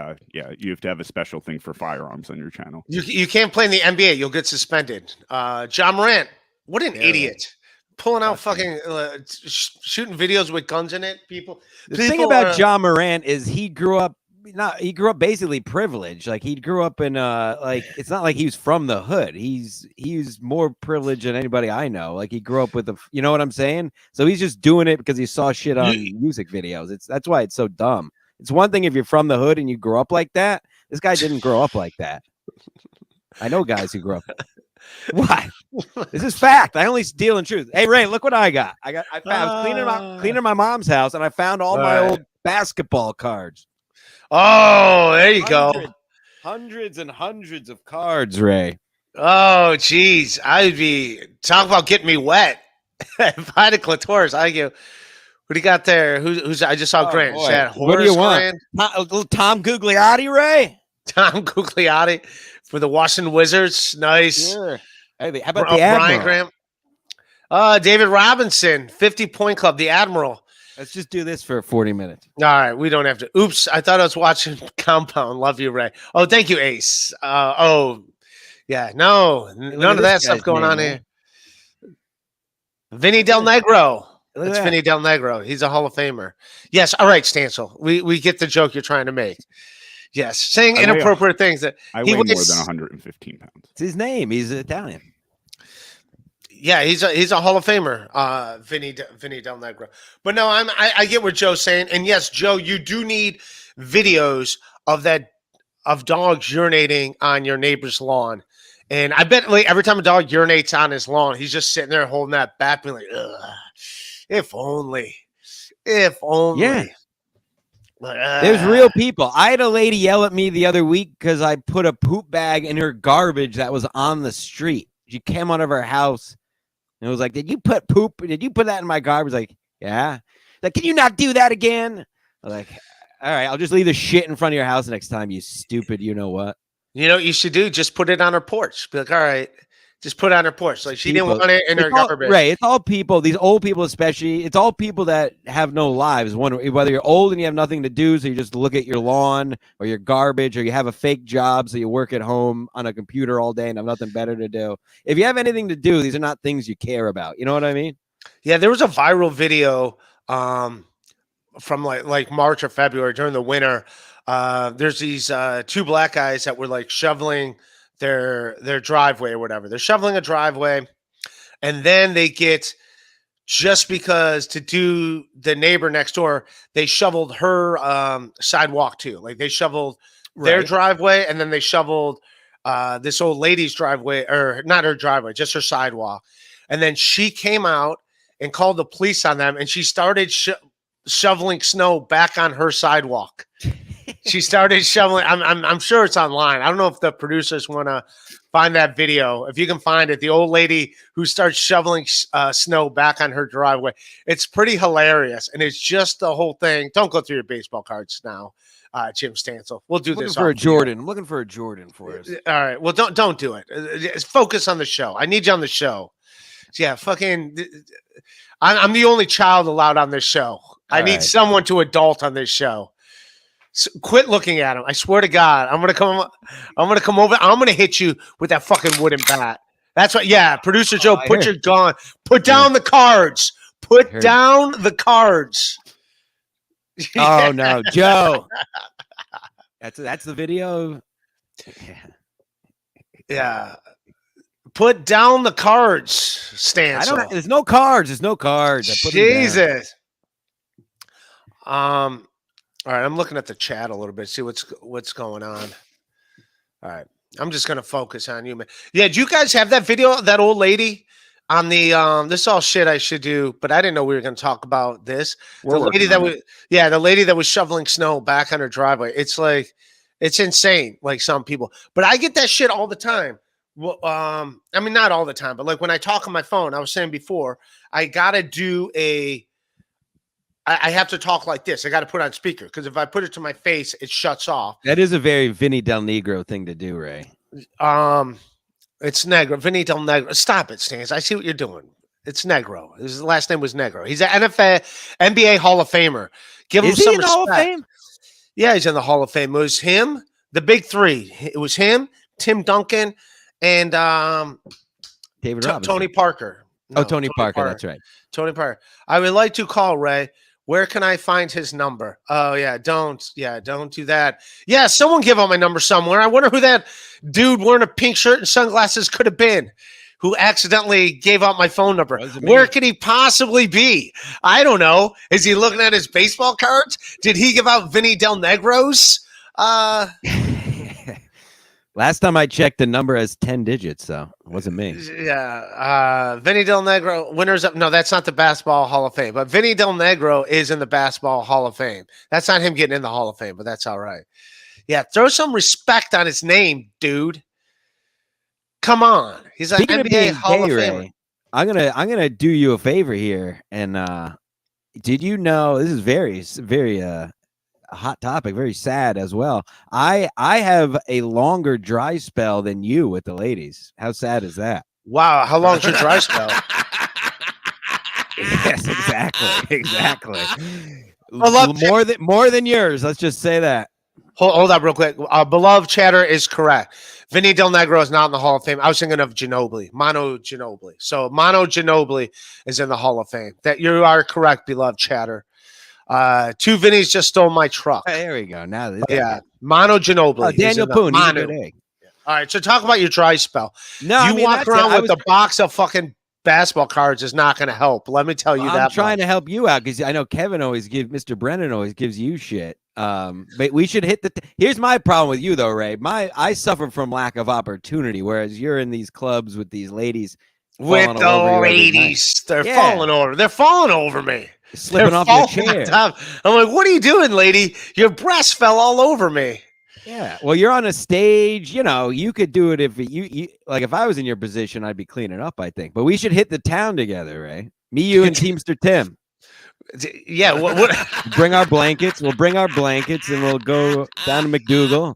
have to have a special thing for firearms on your channel. You can't play in the NBA. You'll get suspended. John Morant, what an idiot. Pulling out fucking shooting videos with guns in it. People. The thing about John Morant is he grew up basically privileged. Like he grew up in it's not like he was from the hood. He's more privileged than anybody I know. Like he grew up with you know what I'm saying? So he's just doing it because he saw shit on music videos. That's why it's so dumb. It's one thing if you're from the hood and you grew up like that. This guy didn't grow up like that. I know guys who grew up. What? This is fact. I only deal in truth. Hey Ray, look what I got. I was cleaning my mom's house and I found all my old basketball cards. Oh, there you go. Hundreds and hundreds of cards, Ray. Oh, geez. I'd be talking about getting me wet. If I had a clitoris, I go. What do you got there? Who's? I just saw Grant. What do you want? A little Tom Gugliotti, Ray. Tom Gugliotti for the Washington Wizards. Nice. Sure. Hey, how about the Brian Admiral? Graham? David Robinson, 50-point club, the Admiral. Let's just do this for 40 minutes. All right, we don't have to. Oops, I thought I was watching Compound. Love you, Ray. Oh, thank you, Ace. Yeah, no, none of that stuff going on here. Vinny Del Negro. That's Vinny Del Negro. He's a Hall of Famer. Yes. All right, Stancil. We get the joke you're trying to make. Yes, saying inappropriate things. That I weigh more than 115 pounds. It's his name. He's Italian. Yeah, he's a Hall of Famer, Vinny Del Negro. But no, I get what Joe's saying, and yes, Joe, you do need videos of dogs urinating on your neighbor's lawn, and I bet like every time a dog urinates on his lawn, he's just sitting there holding that bat, being like, ugh, if only. Yeah. There's real people. I had a lady yell at me the other week because I put a poop bag in her garbage that was on the street. She came out of her house and was like, Did you put that in my garbage? Like, yeah. Like, can you not do that again? I was like, All right, I'll just leave the shit in front of your house next time, you stupid. You know what? You know what you should do? Just put it on her porch. Be like, all right, just put it on her porch. Like she didn't People- want it in her It's all, garbage. right. It's all people, these old people especially. It's all people that have no lives. Whether you're old and you have nothing to do, so you just look at your lawn or your garbage, or you have a fake job, so you work at home on a computer all day and have nothing better to do. If you have anything to do, these are not things you care about. You know what I mean? Yeah, there was a viral video from like March or February during the winter. There's these two black guys that were like shoveling their driveway or whatever. They're shoveling a driveway, and then they get, just because to do the neighbor next door, they shoveled her sidewalk too. Like they shoveled their Right. driveway, and then they shoveled this old lady's driveway, or not her driveway, just her sidewalk. And then she came out and called the police on them, and she started shoveling snow back on her sidewalk. She started shoveling. I'm sure it's online. I don't know if the producers want to find that video. If you can find it, the old lady who starts shoveling snow back on her driveway. It's pretty hilarious, and it's just the whole thing. Don't go through your baseball cards now, Jim Stancil. We'll do I'm looking this for a off the air. Jordan. I'm looking for a Jordan for us. All right. Well, don't do it. Just focus on the show. I need you on the show. Yeah, fucking. I'm the only child allowed on this show. I need right. someone to adult on this show. So quit looking at him. I swear to God, I'm gonna come over. I'm gonna hit you with that fucking wooden bat. That's what. Yeah, producer Joe, I put hear your gun. Put down the cards. Put heard. down the cards. Oh no, Joe. That's the video. Yeah. Yeah. Put down the cards, Stancil. I don't. There's no cards. There's no cards. I put them down. Jesus. All right, I'm looking at the chat a little bit, see what's going on. All right, I'm just gonna focus on you, man. Yeah, do you guys have that video of that old lady on the this is all shit I should do, but I didn't know we were gonna talk about this. The lady that was shoveling snow back on her driveway. It's like, it's insane. Like some people, but I get that shit all the time. Well, I mean, not all the time, but like when I talk on my phone, I was saying before, I gotta do I have to talk like this. I got to put on speaker, because if I put it to my face, it shuts off. That is a very Vinny Del Negro thing to do, Ray. It's Negro. Vinny Del Negro. Stop it, Stans. I see what you're doing. It's Negro. His last name was Negro. He's an NBA Hall of Famer. Give him Is he some in the respect. Hall of Fame? Yeah, he's in the Hall of Fame. It was him, the big three. It was him, Tim Duncan, and David Robinson. Tony Parker. No, Tony Parker. That's right. Tony Parker. I would like to call Ray. Where can I find his number? Oh yeah, don't do that. Yeah, someone give out my number somewhere. I wonder who that dude wearing a pink shirt and sunglasses could have been, who accidentally gave out my phone number. Where could he possibly be? I don't know. Is he looking at his baseball cards? Did he give out Vinny Del Negros? Last time I checked, the number has 10 digits, so it wasn't me. Yeah. Vinny Del Negro, winners of, no, that's not the Basketball Hall of Fame, but Vinny Del Negro is in the Basketball Hall of Fame. That's not him getting in the Hall of Fame, but that's all right. Yeah, throw some respect on his name, dude. Come on. He's an Speaking of NBA being Hall gay, of Famer. Ray, I'm gonna do you a favor here. And did you know, this is very a hot topic, very sad as well. I have a longer dry spell than you with the ladies. How sad is that? Wow, how long's your dry spell? Yes, exactly. More than yours. Let's just say that. Hold up real quick. Beloved chatter is correct. Vinny Del Negro is not in the Hall of Fame. I was thinking of Ginobili, Manu Ginobili. So Manu Ginobili is in the Hall of Fame. That you are correct, beloved chatter. Two Vinnies just stole my truck. There we go. Now, Yeah, Manu Ginobili. Daniel Poon. He's a good egg. All right, so talk about your dry spell. No, you walk around with a box of fucking basketball cards is not going to help. Let me tell you that. I'm trying to help you out because I know Kevin always gives, Mr. Brennan always gives you shit. But we should hit here's my problem with you though, Ray. I suffer from lack of opportunity, whereas you're in these clubs with these ladies. With the ladies, they're falling over. They're falling over me. Slipping off your chair. I'm like, what are you doing, lady? Your breast fell all over me. Yeah. Well, you're on a stage. You know, you could do it if you like. If I was in your position, I'd be cleaning up. I think. But we should hit the town together, Ray. Me, you, and Teamster Tim. Yeah. What? Bring our blankets. We'll bring our blankets and we'll go down to McDougal.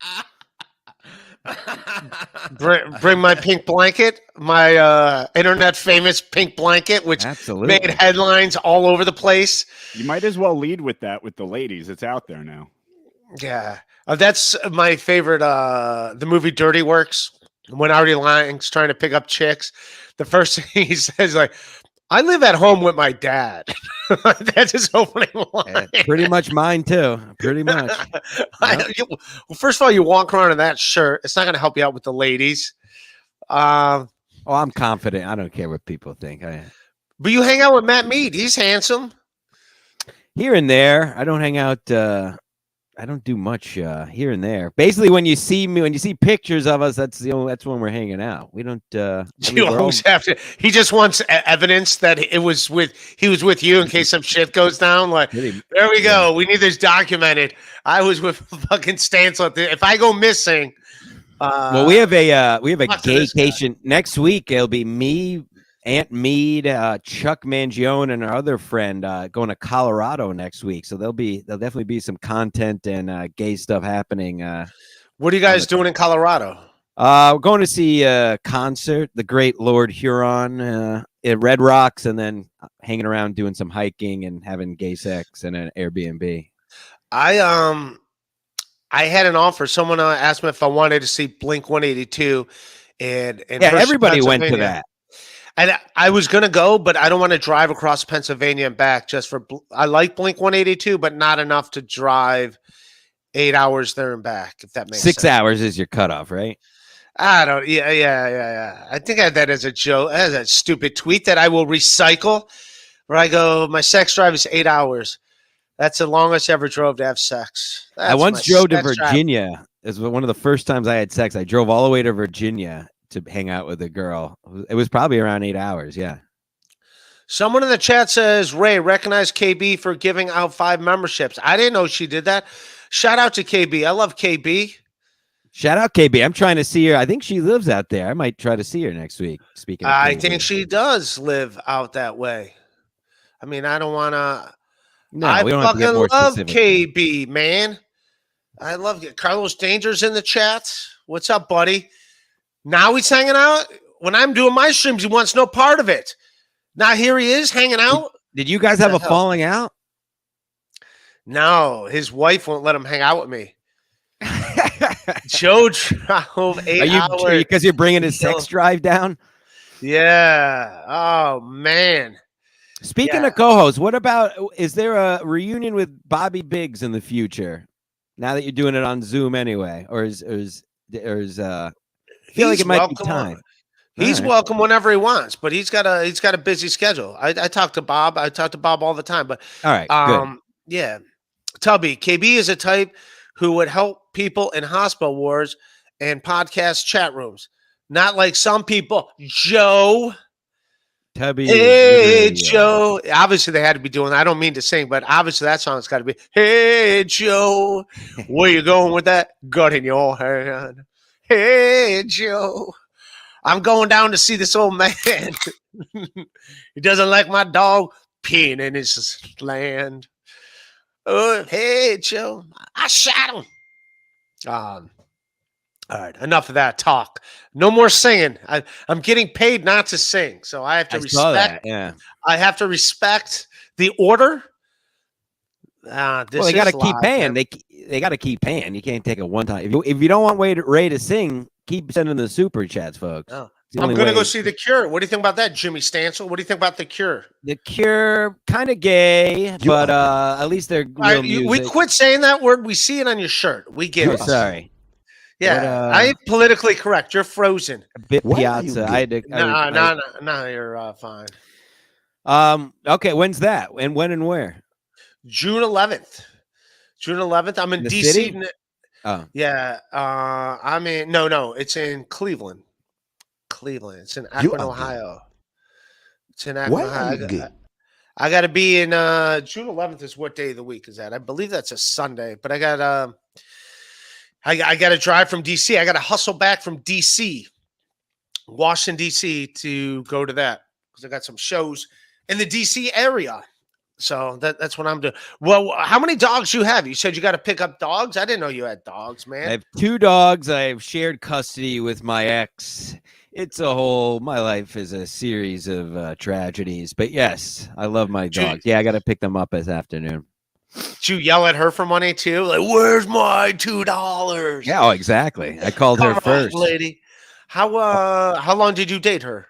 Bring my pink blanket, my internet famous pink blanket, which Absolutely. made headlines all over the place. You might as well lead with that with the ladies. It's out there now. Yeah, that's my favorite. The movie Dirty Works. When Artie Lang's trying to pick up chicks, the first thing he says like, "I live at home with my dad." That's his opening line. Pretty much mine too. Pretty much. Well, first of all, you walk around in that shirt. It's not going to help you out with the ladies. Oh, I'm confident. I don't care what people think. But you hang out with Matt Mead. He's handsome. Here and there. I don't hang out. I don't do much here and there. Basically, when you see me, when you see pictures of us, that's when we're hanging out. We don't. You always have to. He just wants evidence that he was with you in case some shit goes down. Like, there we go. Yeah. We need this documented. I was with fucking Stancil. If I go missing, well, we have a gaycation next week. It'll be me, Aunt Mead, Chuck Mangione, and our other friend going to Colorado next week. So there'll definitely be some content and gay stuff happening. What are you guys doing in Colorado? We're going to see a concert, the Great Lord Huron at Red Rocks, and then hanging around doing some hiking and having gay sex in an Airbnb. I had an offer. Someone asked me if I wanted to see Blink 182, and yeah, everybody went to that. And I was going to go, but I don't want to drive across Pennsylvania and back just for – I like Blink 182, but not enough to drive 8 hours there and back, if that makes sense. 6 hours is your cutoff, right? I don't – yeah. I think I had that as a joke, as a stupid tweet that I will recycle, where I go, my sex drive is 8 hours. That's the longest I ever drove to have sex. I once drove to Virginia. It was one of the first times I had sex. I drove all the way to Virginia to hang out with a girl. It was probably around 8 hours. Yeah. Someone in the chat says, Ray, recognize KB for giving out 5 memberships. I didn't know she did that. Shout out to KB. I love KB. Shout out KB. I'm trying to see her. I think she lives out there. I might try to see her next week. Speaking of I KB. think she does live out that way. I mean, I don't want to. No, I we don't fucking have to get more love specific. KB, man. I love it. Carlos Danger's in the chat. What's up, buddy? Now he's hanging out. When I'm doing my streams, he wants no part of it. Now here he is hanging out. Did you guys have a falling out? No, his wife won't let him hang out with me. Joe drove 8 hours. Because you're bringing his sex drive down? Yeah. Oh, man. Speaking of co-hosts, what about, is there a reunion with Bobby Biggs in the future? Now that you're doing it on Zoom anyway, or is I feel like it might be time. He's welcome whenever he wants, but he's got a busy schedule. I talk to Bob. I talk to Bob all the time. But all right, good. Yeah, Tubby KB is a type who would help people in hospital wards and podcast chat rooms. Not like some people. Joe. Tubby. Hey, Joe. Obviously, they had to be doing that. I don't mean to sing, but obviously that song's got to be, hey, Joe. Where you going with that? Gun in your hand. Hey, Joe. I'm going down to see this old man. He doesn't like my dog peeing in his land. Oh, hey, Joe. I shot him. All right, enough of that talk. No more singing. I'm getting paid not to sing, so I have to respect. Yeah, I have to respect the order. Well, they got to keep paying. They got to keep paying. You can't take it one time. If you don't want Ray to sing, keep sending the super chats, folks. Oh. I'm going to go see The Cure. What do you think about that, Jimmy Stancil? What do you think about The Cure? The Cure, kind of gay, but at least they're real music. We quit saying that word. We see it on your shirt. We get it. Sorry. Yeah, I am politically correct. You're frozen. A bit Piazza. No, you're fine. Okay, when's that? And when and where? June 11th. June 11th. I'm in DC. City? Oh. Yeah. I'm in. No. It's in Cleveland. It's in Akron, Ohio. It's in Akron, Ohio. I got to be in June 11th. Is what day of the week is that? I believe that's a Sunday. But I got I got to drive from DC. I got to hustle back from DC, Washington DC, to go to that because I got some shows in the DC area. So that's what I'm doing. Well, how many dogs you have? You said you got to pick up dogs. I didn't know you had dogs, man. I have 2 dogs. I have shared custody with my ex. My life is a series of tragedies. But yes, I love my dogs. Yeah, I got to pick them up this afternoon. Did you yell at her for money too? Like, where's my $2? Yeah, exactly. I called her first. Lady. How long did you date her?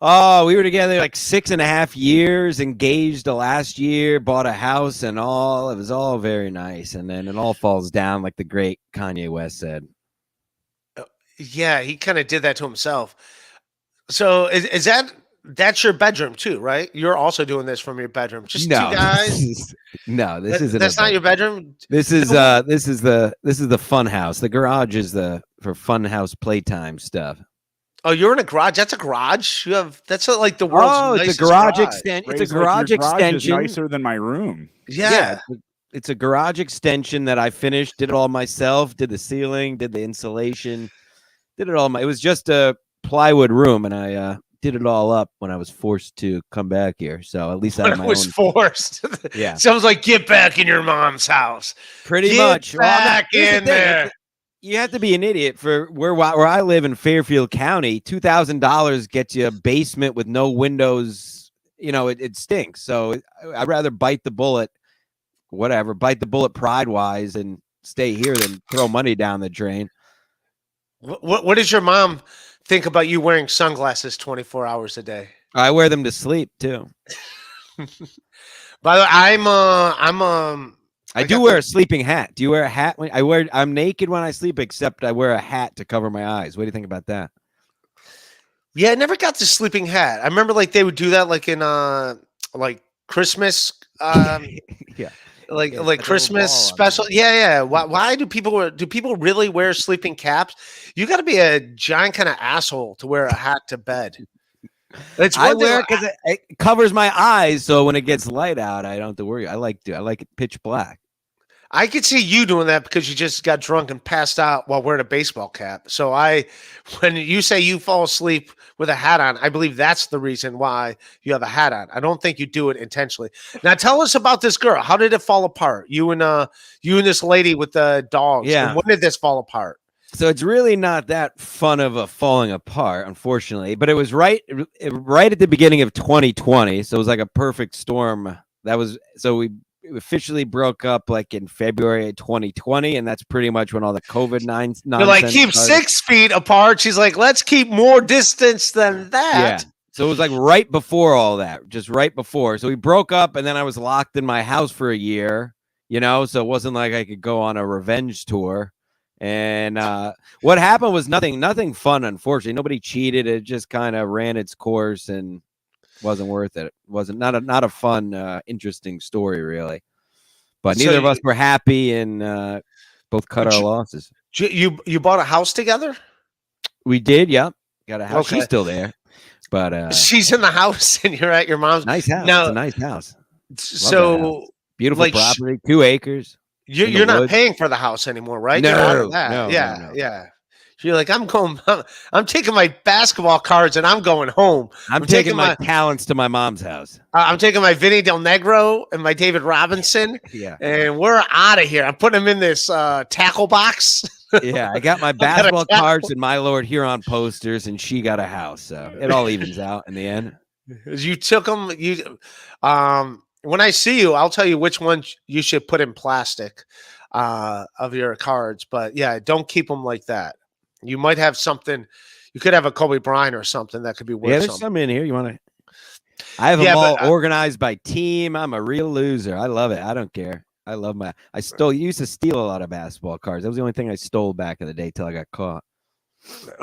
Oh, we were together like 6.5 years, engaged the last year, bought a house and all. It was all very nice. And then it all falls down like the great Kanye West said. Yeah, he kind of did that to himself. So is that's your bedroom too, right? You're also doing this from your bedroom. Just No, two guys. This isn't. That's not your bedroom. This is the fun house. The garage is for fun house playtime stuff. Oh, you're in a garage. That's a garage. That's like the world's nicest it's a garage garage. extension. Ray's It's a garage your garage is extension. nicer than my room. Yeah. It's a garage extension that I finished. Did it all myself. Did the ceiling. Did the insulation. Did it all. It was just a plywood room, and I did it all up when I was forced to come back here. So at least I was forced. Yeah. Sounds like get back in your mom's house. Pretty Get much. back Here's the in thing. there. You have to be an idiot for where I live in Fairfield County. $2,000 gets you a basement with no windows. It stinks. So I'd rather bite the bullet, bite the bullet pride wise and stay here than throw money down the drain. What does your mom think about you wearing sunglasses 24 hours a day? I wear them to sleep too. By the way, I do wear a sleeping hat. Do you wear a hat? I'm naked when I sleep, except I wear a hat to cover my eyes. What do you think about that? Yeah, I never got the sleeping hat. I remember like they would do that like in like Christmas Yeah. like Christmas special. Yeah. Why do people really wear sleeping caps? You got to be a giant kind of asshole to wear a hat to bed. I wear it because it covers my eyes, so when it gets light out, I don't have to worry. I like it pitch black. I could see you doing that because you just got drunk and passed out while wearing a baseball cap. So when you say you fall asleep with a hat on, I believe that's the reason why you have a hat on. I don't think you do it intentionally. Now tell us about this girl. How did it fall apart? You and this lady with the dogs. Yeah. And when did this fall apart? So it's really not that fun of a falling apart, unfortunately. But it was right at the beginning of 2020. So it was like a perfect storm. We officially broke up like in February of 2020, and that's pretty much when all the COVID-19 You're like, keep started. 6 feet apart. She's like, let's keep more distance than that. Yeah. So it was like right before all that, just right before. So we broke up, and then I was locked in my house for a year, so it wasn't like I could go on a revenge tour. And what happened was nothing fun, unfortunately. Nobody cheated. It just kind of ran its course and wasn't worth it. It wasn't not a fun, interesting story, really. But neither of us were happy, and both cut our losses. You bought a house together? We did, yeah. Got a house. Okay. She's still there, but she's in the house, and you're at your mom's. Nice house. Now, it's a nice house. So beautiful property, 2 acres. You're not paying for the house anymore, right? No, You're out of that. no, yeah, no. yeah. You're like, I'm taking my basketball cards and I'm going home. I'm taking my talents to my mom's house. I'm taking my Vinny Del Negro and my David Robinson. Yeah. And we're out of here. I'm putting them in this tackle box. Yeah, I got my basketball cards and my Lord Huron posters, and she got a house. So it all evens out in the end. You took them. When I see you, I'll tell you which ones you should put in plastic of your cards. But yeah, don't keep them like that. You might have something. You could have a Kobe Bryant or something that could be worth there's something. some in here. You want to? I have them all organized by team. I'm a real loser. I love it. I don't care. I love used to steal a lot of basketball cards. That was the only thing I stole back in the day till I got caught.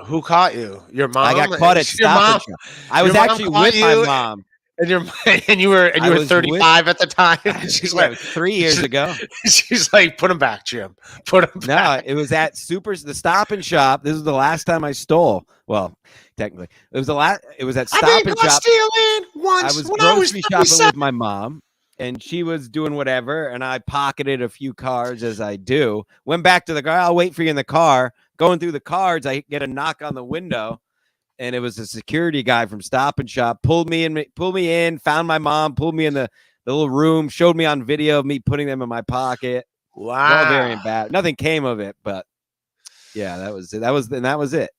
Who caught you? Your mom? I got caught at Stop and Shop. I was actually with my mom. And you were 35 at the time. She's like 3 years ago. She's like, put them back, Jim. Put them back. No, it was at the Stop and Shop. This is the last time I stole. Well, technically, it was at Stop and Shop. Stealing once. I was grocery shopping with my mom, and she was doing whatever, and I pocketed a few cards as I do. Went back to the car. I'll wait for you in the car. Going through the cards, I get a knock on the window. And it was a security guy from Stop and Shop, pulled me in, found my mom, pulled me in the the little room, showed me on video of me putting them in my pocket. It was all very Wow. bad. Nothing came of it, but yeah, that was it. That was it.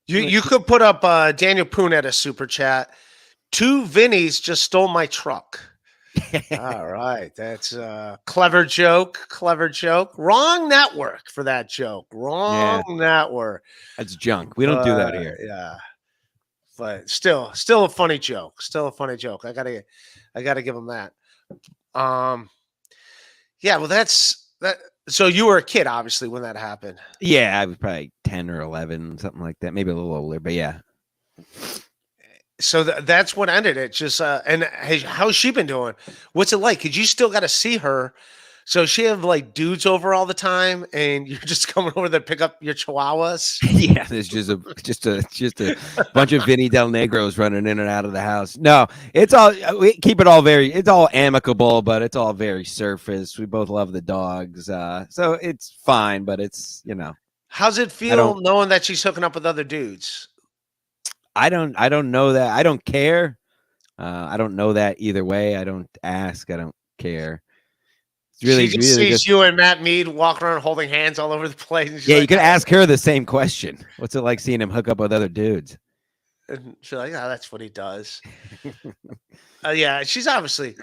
You could put up Daniel Poon at a super chat. 2 Vinnies just stole my truck. All right. That's a clever joke. Clever joke. Wrong network for that joke. Wrong network. That's junk. We don't do that here. Yeah. But still a funny joke. Still a funny joke. I gotta give him that. Yeah, well that's that. So you were a kid, obviously, when that happened. Yeah, I was probably 10 or 11, something like that. Maybe a little older, but yeah. So that's what ended it. Just and how's she been doing? What's it like? Cause you still got to see her. So she have like dudes over all the time, and you're just coming over there to pick up your chihuahuas. Yeah, there's just a bunch of Vinny Del Negros running in and out of the house. No, it's all we keep it all it's all amicable, but it's all very surface. We both love the dogs, so it's fine. But it's How's it feel knowing that she's hooking up with other dudes? I don't know that. I don't care. I don't know that either way. I don't ask. I don't care. She just sees you and Matt Mead walking around holding hands all over the place. Yeah, you could ask her the same question. What's it like seeing him hook up with other dudes? And she's like, oh, that's what he does. Yeah, she's obviously.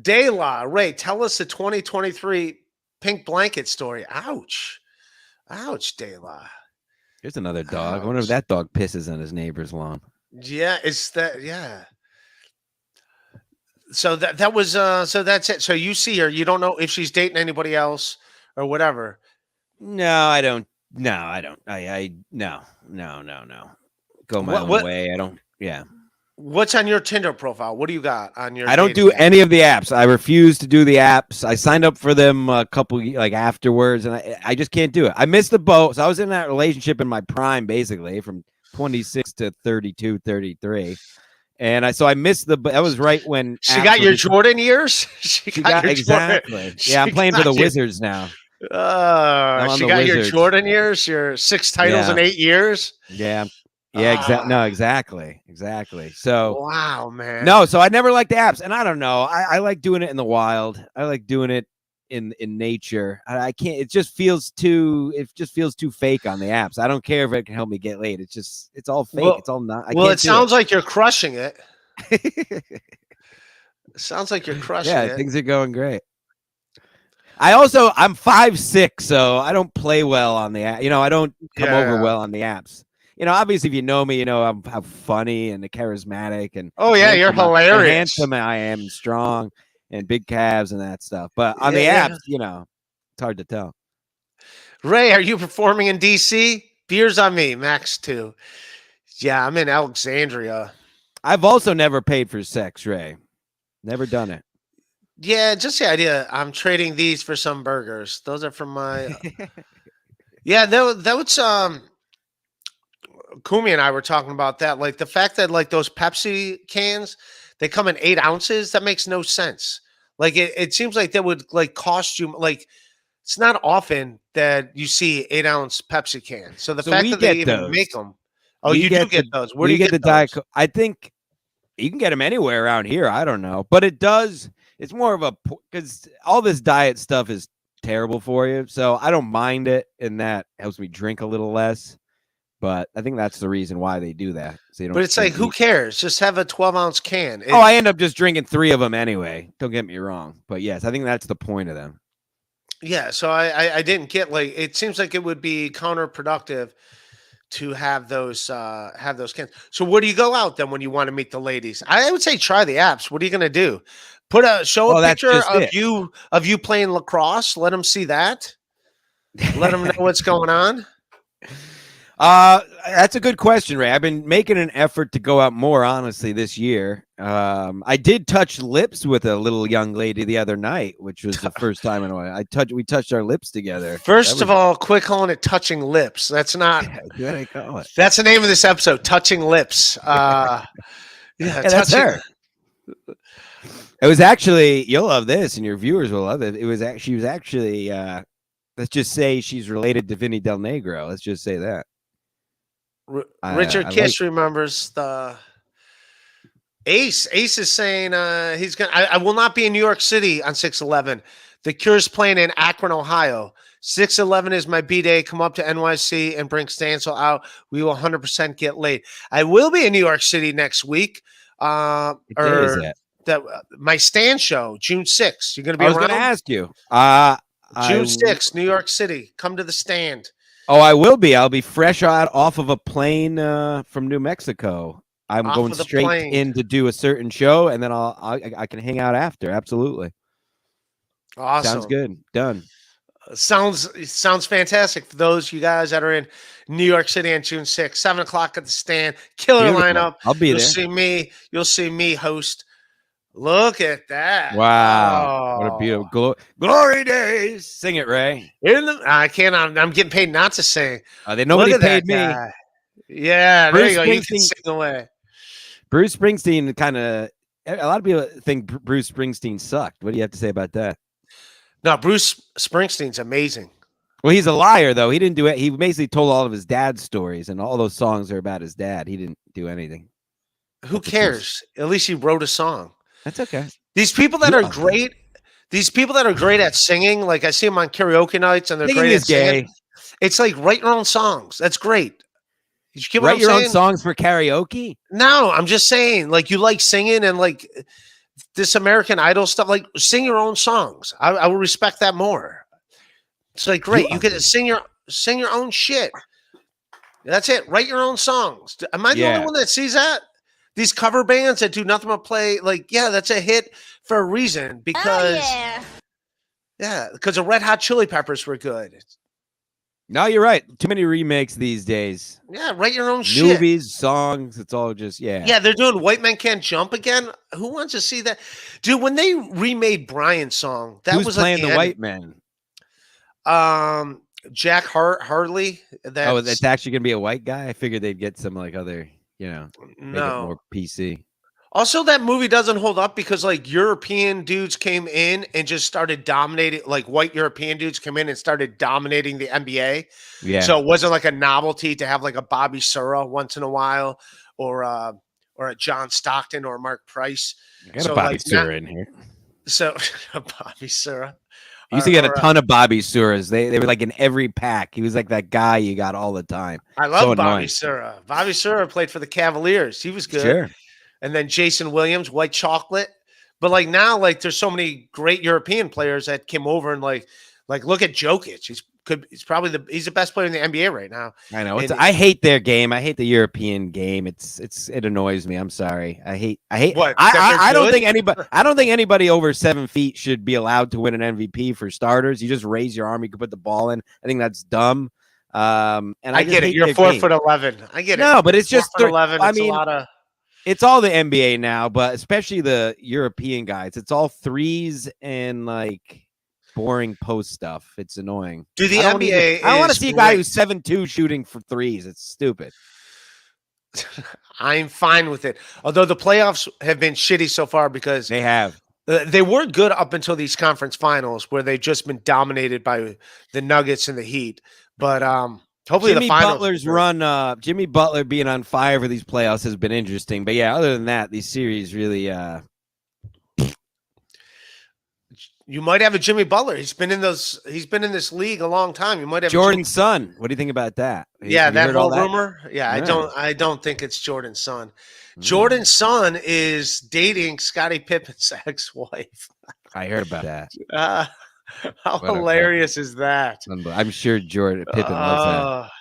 De La, Ray, tell us the 2023 pink blanket story. Ouch. Ouch, De La. Here's another dog. I wonder if that dog pisses on his neighbor's lawn. Yeah, yeah. So that was so that's it. So you see her, you don't know if she's dating anybody else or whatever. No, I don't. No, I don't. No. Go my own way. I don't. Yeah. What's on your Tinder profile? What do you got on your? I don't do any of the apps. I refuse to do the apps. I signed up for them a couple afterwards, and I just can't do it. I missed the boat. So I was in that relationship in my prime, basically from 26 to 32, 33. And I missed that was right when she got your Jordan years. She got exactly. Yeah, I'm playing for the Wizards now. She got your Jordan years, your 6 titles in 8 years. Yeah. Yeah, exactly. So wow, man. No, so I never liked the apps, and I don't know. I like doing it in the wild. I like doing it in nature. I can't. It just feels too fake on the apps. I don't care if it can help me get laid. It's all fake. It's all not. It sounds like you're crushing it. It sounds like you're crushing it. Yeah, things are going great. I'm 5'6", so I don't play well on the app. I don't come over well on the apps. Obviously, if you know me, I'm how funny and charismatic and you're hilarious, handsome. I am strong and big calves and that stuff. But on the apps, it's hard to tell. Ray, are you performing in DC? Beers on me, Max 2. Yeah, I'm in Alexandria. I've also never paid for sex, Ray. Never done it. Yeah, just the idea. I'm trading these for some burgers. Those are from my. Yeah, that was Kumi and I were talking about that. Like the fact that like those Pepsi cans, they come in 8 ounces. That makes no sense. Like it seems like that would like cost you like it's not often that you see 8-ounce Pepsi cans. So the fact that they even make them. Oh, you do get those. Where do you get the Diet Coke? I think you can get them anywhere around here. I don't know, but it does. It's more of because all this diet stuff is terrible for you. So I don't mind it, and that helps me drink a little less. But I think that's the reason why they do that. So but it's like, who cares? Just have a 12-ounce can. I end up just drinking 3 of them anyway. Don't get me wrong. But yes, I think that's the point of them. Yeah. So I didn't get it seems like it would be counterproductive to have those cans. So where do you go out then when you want to meet the ladies? I would say try the apps. What are you going to do? Show a picture of you playing lacrosse. Let them see that. Let them know what's going on. That's a good question, Ray. I've been making an effort to go out more, honestly, this year. I did touch lips with a little young lady the other night, which was the first time in a while. We touched our lips together. First of all, quit calling it touching lips. That's not. What do I call it? That's the name of this episode, touching lips. That's her. It was actually, you'll love this, and your viewers will love it. She was actually. Let's just say she's related to Vinny Del Negro. Let's just say that. Richard Kiss remembers the Ace is saying he's gonna. I will not be in New York City on 6/11. The Cure's playing in Akron, Ohio. 6/11 is my B day. Come up to NYC and bring Stancil out. We will 100% get laid. I will be in New York City next week. What day is that? My stand show, June 6th. You're gonna be I was around. going to ask you. June 6th, New York City. Come to the stand. Oh, I will be. I'll be fresh out off of a plane from New Mexico. I'm Off going of the straight plane. in to do a certain show, and then I can hang out after. Absolutely, Awesome. sounds good. Done. Sounds fantastic for those you guys that are in New York City on June 6th, 7 o'clock at the stand. Killer Beautiful. lineup. I'll be You'll there. You'll see me host. Look at that! Wow, what a Oh. beautiful glory days. Sing it, Ray. I can't. I'm getting paid not to sing. Nobody Look at paid that me. guy. Yeah, Bruce there you go. You can Springsteen- sing away. Bruce Springsteen kind of. A lot of people think Bruce Springsteen sucked. What do you have to say about that? No, Bruce Springsteen's amazing. Well, he's a liar, though. He didn't do it. He basically told all of his dad's stories, and all those songs are about his dad. He didn't do anything. Who cares? At least he wrote a song. That's okay. These people that You are love great, these people that are great at singing, like I see them on karaoke nights and they're Singing great is at singing. gay. It's like write your own songs. That's great. You get what Write I'm your saying? own songs for karaoke. No, I'm just saying, like you like singing and like this American Idol stuff. Like sing your own songs. I will respect that more. It's like great. You can sing your own shit. That's it. Write your own songs. Am I the Yeah. only one that sees that? These cover bands that do nothing but play, like, yeah, that's a hit for a reason because, because the Red Hot Chili Peppers were good. No, you're right. Too many remakes these days. Yeah, write your own shit. Movies, songs. It's all just Yeah, they're doing White Men Can't Jump again. Who wants to see that? Dude, when they remade Brian's song, that Who's was playing like the white man? Jack Hartley. Oh, that's actually gonna be a white guy. I figured they'd get some like other, make it no. more PC. Also, that movie doesn't hold up because like European dudes came in and just started dominating, like white European dudes came in and started dominating the NBA. Yeah. So it wasn't like a novelty to have like a Bobby Sura once in a while or a John Stockton or Mark Price. I got so, a Bobby like, Sura in here. So Bobby Sura. You used to get a ton of Bobby Suras. They were like in every pack. He was like that guy you got all the time. I love So Bobby annoying. Sura. Bobby Sura played for the Cavaliers. He was good. Sure. And then Jason Williams, White Chocolate. But like now, like there's so many great European players that came over and like look at Jokic. He's probably he's the best player in the NBA right now. I know. And I hate their game. I hate the European game. It annoys me. I'm sorry. I hate What? I don't good? think anybody over 7 feet should be allowed to win an MVP for starters. You just raise your arm, you can put the ball in. I think that's dumb. And I just get it. hate You're their 4'11". I get it. No, but it's just 4'11". I It's mean, a lot of it's all the NBA now, but especially the European guys. It's all threes and like boring post stuff. It's annoying. Dude, the I don't NBA I want to is see a guy great. who's 7'2" shooting for threes. It's stupid. I'm fine with it. Although the playoffs have been shitty so far because They have. they were good up until these conference finals where they've just been dominated by the Nuggets and the Heat. But hopefully Jimmy the finals. Butler's run, Jimmy Butler being on fire for these playoffs has been interesting. But yeah, other than that, these series really You might have a Jimmy Butler. He's been in this league a long time. You might have Jordan's son. What do you think about that? Yeah, Have you that heard all whole rumor. Yeah, Yeah. I don't think it's Jordan's son. Jordan's son is dating Scottie Pippen's ex-wife. I heard about that. How What a hilarious is that? I'm sure Jordan Pippen loves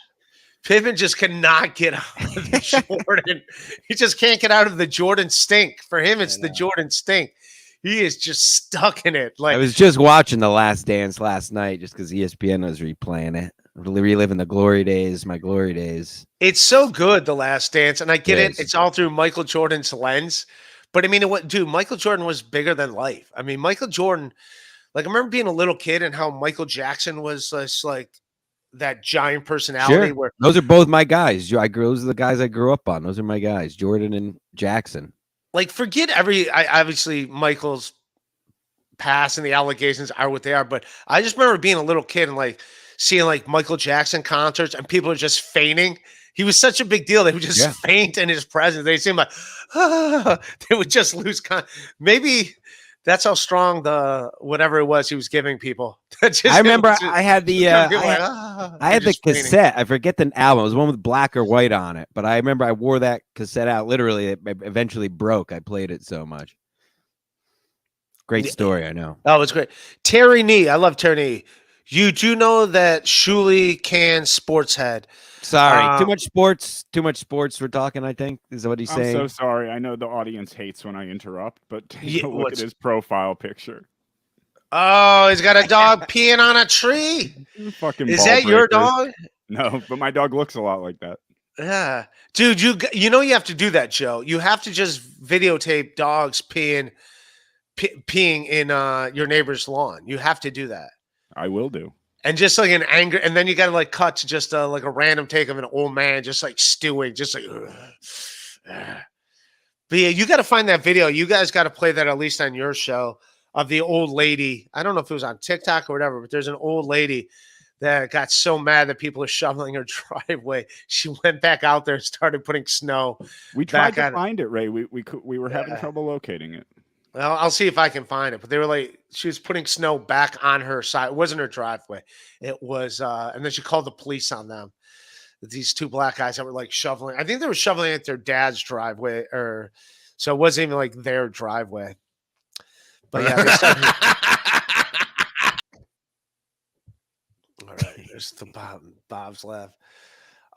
Pippen just cannot get out of the Jordan. He just can't get out of the Jordan stink. For him, it's the Jordan stink. He is just stuck in it. that. Like I was just watching The Last Dance last night just because ESPN was replaying it. Reliving the glory days, my glory days. it's so good, The Last Dance, and I get It it. is. It's all through Michael Jordan's lens. But I mean, dude, Michael Jordan was bigger than life. I mean, Michael Jordan. Like I remember being a little kid and how Michael Jackson was just like that giant personality. Sure. Where Those are both my guys. Those are the guys I grew up on. Those are my guys, Jordan and Jackson. like forget obviously Michael's past and the allegations are what they are. But I just remember being a little kid and like seeing like Michael Jackson concerts and people are just fainting. He was such a big deal. They would just Yeah. faint in his presence. They seemed like they would just lose maybe that's how strong the whatever it was he was giving people. I remember I had the I had the just fainting. cassette. I forget the album. It was one with black or white on it, but I remember I wore that cassette out. Literally, it eventually broke. I played it so much. Great story, I know. Oh, it's great. Terry Nee. I love Terry Nee. You do know that Shuli Can Sports Head. Sorry, too much sports. Too much sports. We're talking. I think is that what he's saying. I'm so sorry. I know the audience hates when I interrupt, but take a look what's- at his profile picture. Oh, he's got a dog peeing on a tree. Fucking Is ball that your breakers. dog? No, but my dog looks a lot like that. Yeah, dude. You know you have to do that, Joe. You have to just videotape dogs peeing in your neighbor's lawn. You have to do that. I will do. And just like an anger, and then you got to like cut to just like a random take of an old man just like stewing, just like. But yeah, you got to find that video. You guys got to play that at least on your show of the old lady. I don't know if it was on TikTok or whatever, but there's an old lady that got so mad that people are shoveling her driveway. She went back out there and started putting snow. We tried back to find it, Ray. We were having trouble locating it. Well, I'll see if I can find it. But they were like, she was putting snow back on her side. It wasn't her driveway. It was, and then she called the police on them. These two black guys that were like shoveling. I think they were shoveling at their dad's driveway, or so it wasn't even like their driveway. But yeah, they started. All right, there's the Bob's laugh.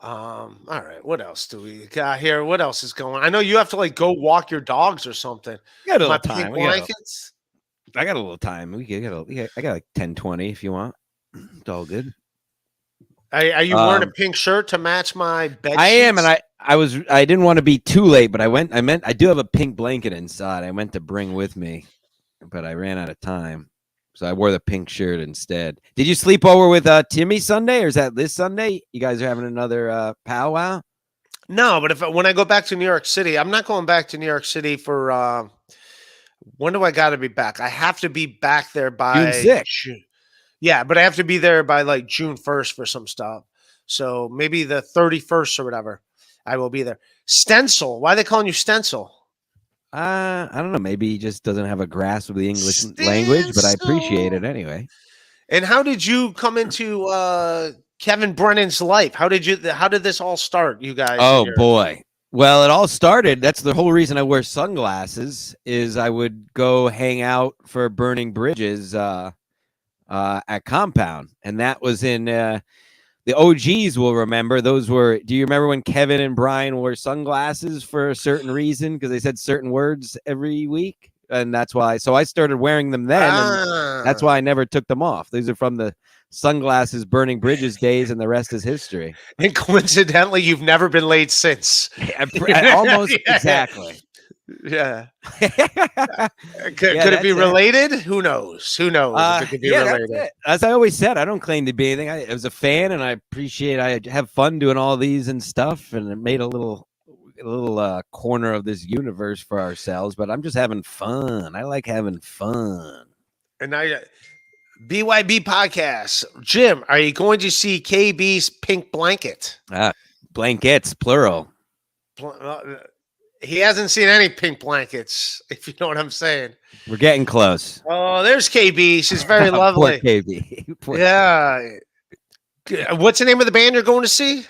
All right, what else do we got here? What else is going on? I know you have to like go walk your dogs or something. We got a My little pink time. blankets. I got a little time. I got like 10, 20 if you want. It's all good. Are you wearing a pink shirt to match my bed? I am, sheets? and I didn't want to be too late, but I do have a pink blanket inside. I meant to bring with me, but I ran out of time. So I wore the pink shirt instead. Did you sleep over with Timmy Sunday, or is that this Sunday? You guys are having another powwow? No, but when I go back to New York City, I'm not going back to New York City for when do I got to be back? I have to be back there by June 6th. June. Yeah, but I have to be there by like June 1st for some stuff. So maybe the 31st or whatever. I will be there. Stancil. Why are they calling you Stancil? I don't know. Maybe he just doesn't have a grasp of the English language, but I appreciate it anyway. And how did you come into Kevin Brennan's life? How did this all start, you guys? Oh here? boy. Well, it all started. That's the whole reason I wear sunglasses is I would go hang out for Burning Bridges at Compound. And that was in the OGs will remember. Those were, do you remember when Kevin and Brian wore sunglasses for a certain reason? Because they said certain words every week. And that's why. So I started wearing them then. And that's why I never took them off. These are from the sunglasses Burning Bridges days, and the rest is history. And coincidentally, you've never been late since. Almost exactly. Yeah. Could it be related? Who knows? Who knows if it could be related? That's it. As I always said, I don't claim to be anything. I was a fan, and I have fun doing all these and stuff, and it made a little corner of this universe for ourselves. But I'm just having fun. I like having fun. And now, BYB podcast. Jim, are you going to see KB's pink blanket? Blankets, plural. He hasn't seen any pink blankets, if you know what I'm saying. We're getting close. Oh, there's KB. She's very lovely. Poor KB. Yeah. What's the name of the band you're going to see?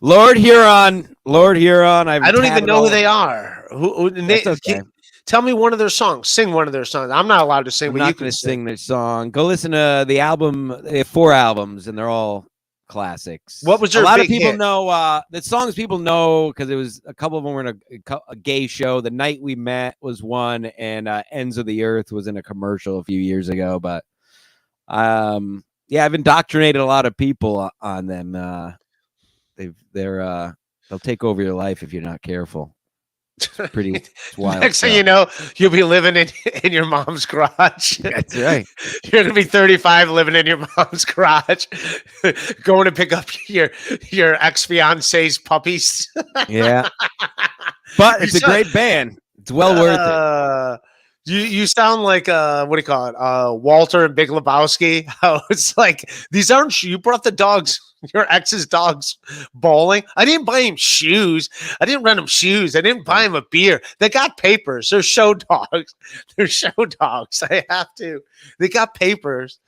Lord Huron. I don't even know who they are. Okay. Tell me one of their songs. Sing one of their songs. I'm not allowed to sing, I'm but not you going can to sing their song. Go listen to the album. They have 4 albums, and they're all classics. What was your a lot big of people hit? know the songs people know because it was a couple of them were in a gay show. The Night We Met was one, and Ends of the Earth was in a commercial a few years ago. But I've indoctrinated a lot of people on them. They'll take over your life if you're not careful. It's wild. Next thing you know, you'll be living in your mom's garage. That's right. You're gonna be 35, living in your mom's garage, going to pick up your ex-fiance's puppies. Yeah, but it's a great band. It's well worth it. You sound like what do you call it? Walter and Big Lebowski. How it's like these aren't you brought the dogs, your ex's dogs bowling. I didn't buy him shoes. I didn't rent him shoes. I didn't buy him a beer. They got papers. They're show dogs. They're show dogs. I have to. They got papers.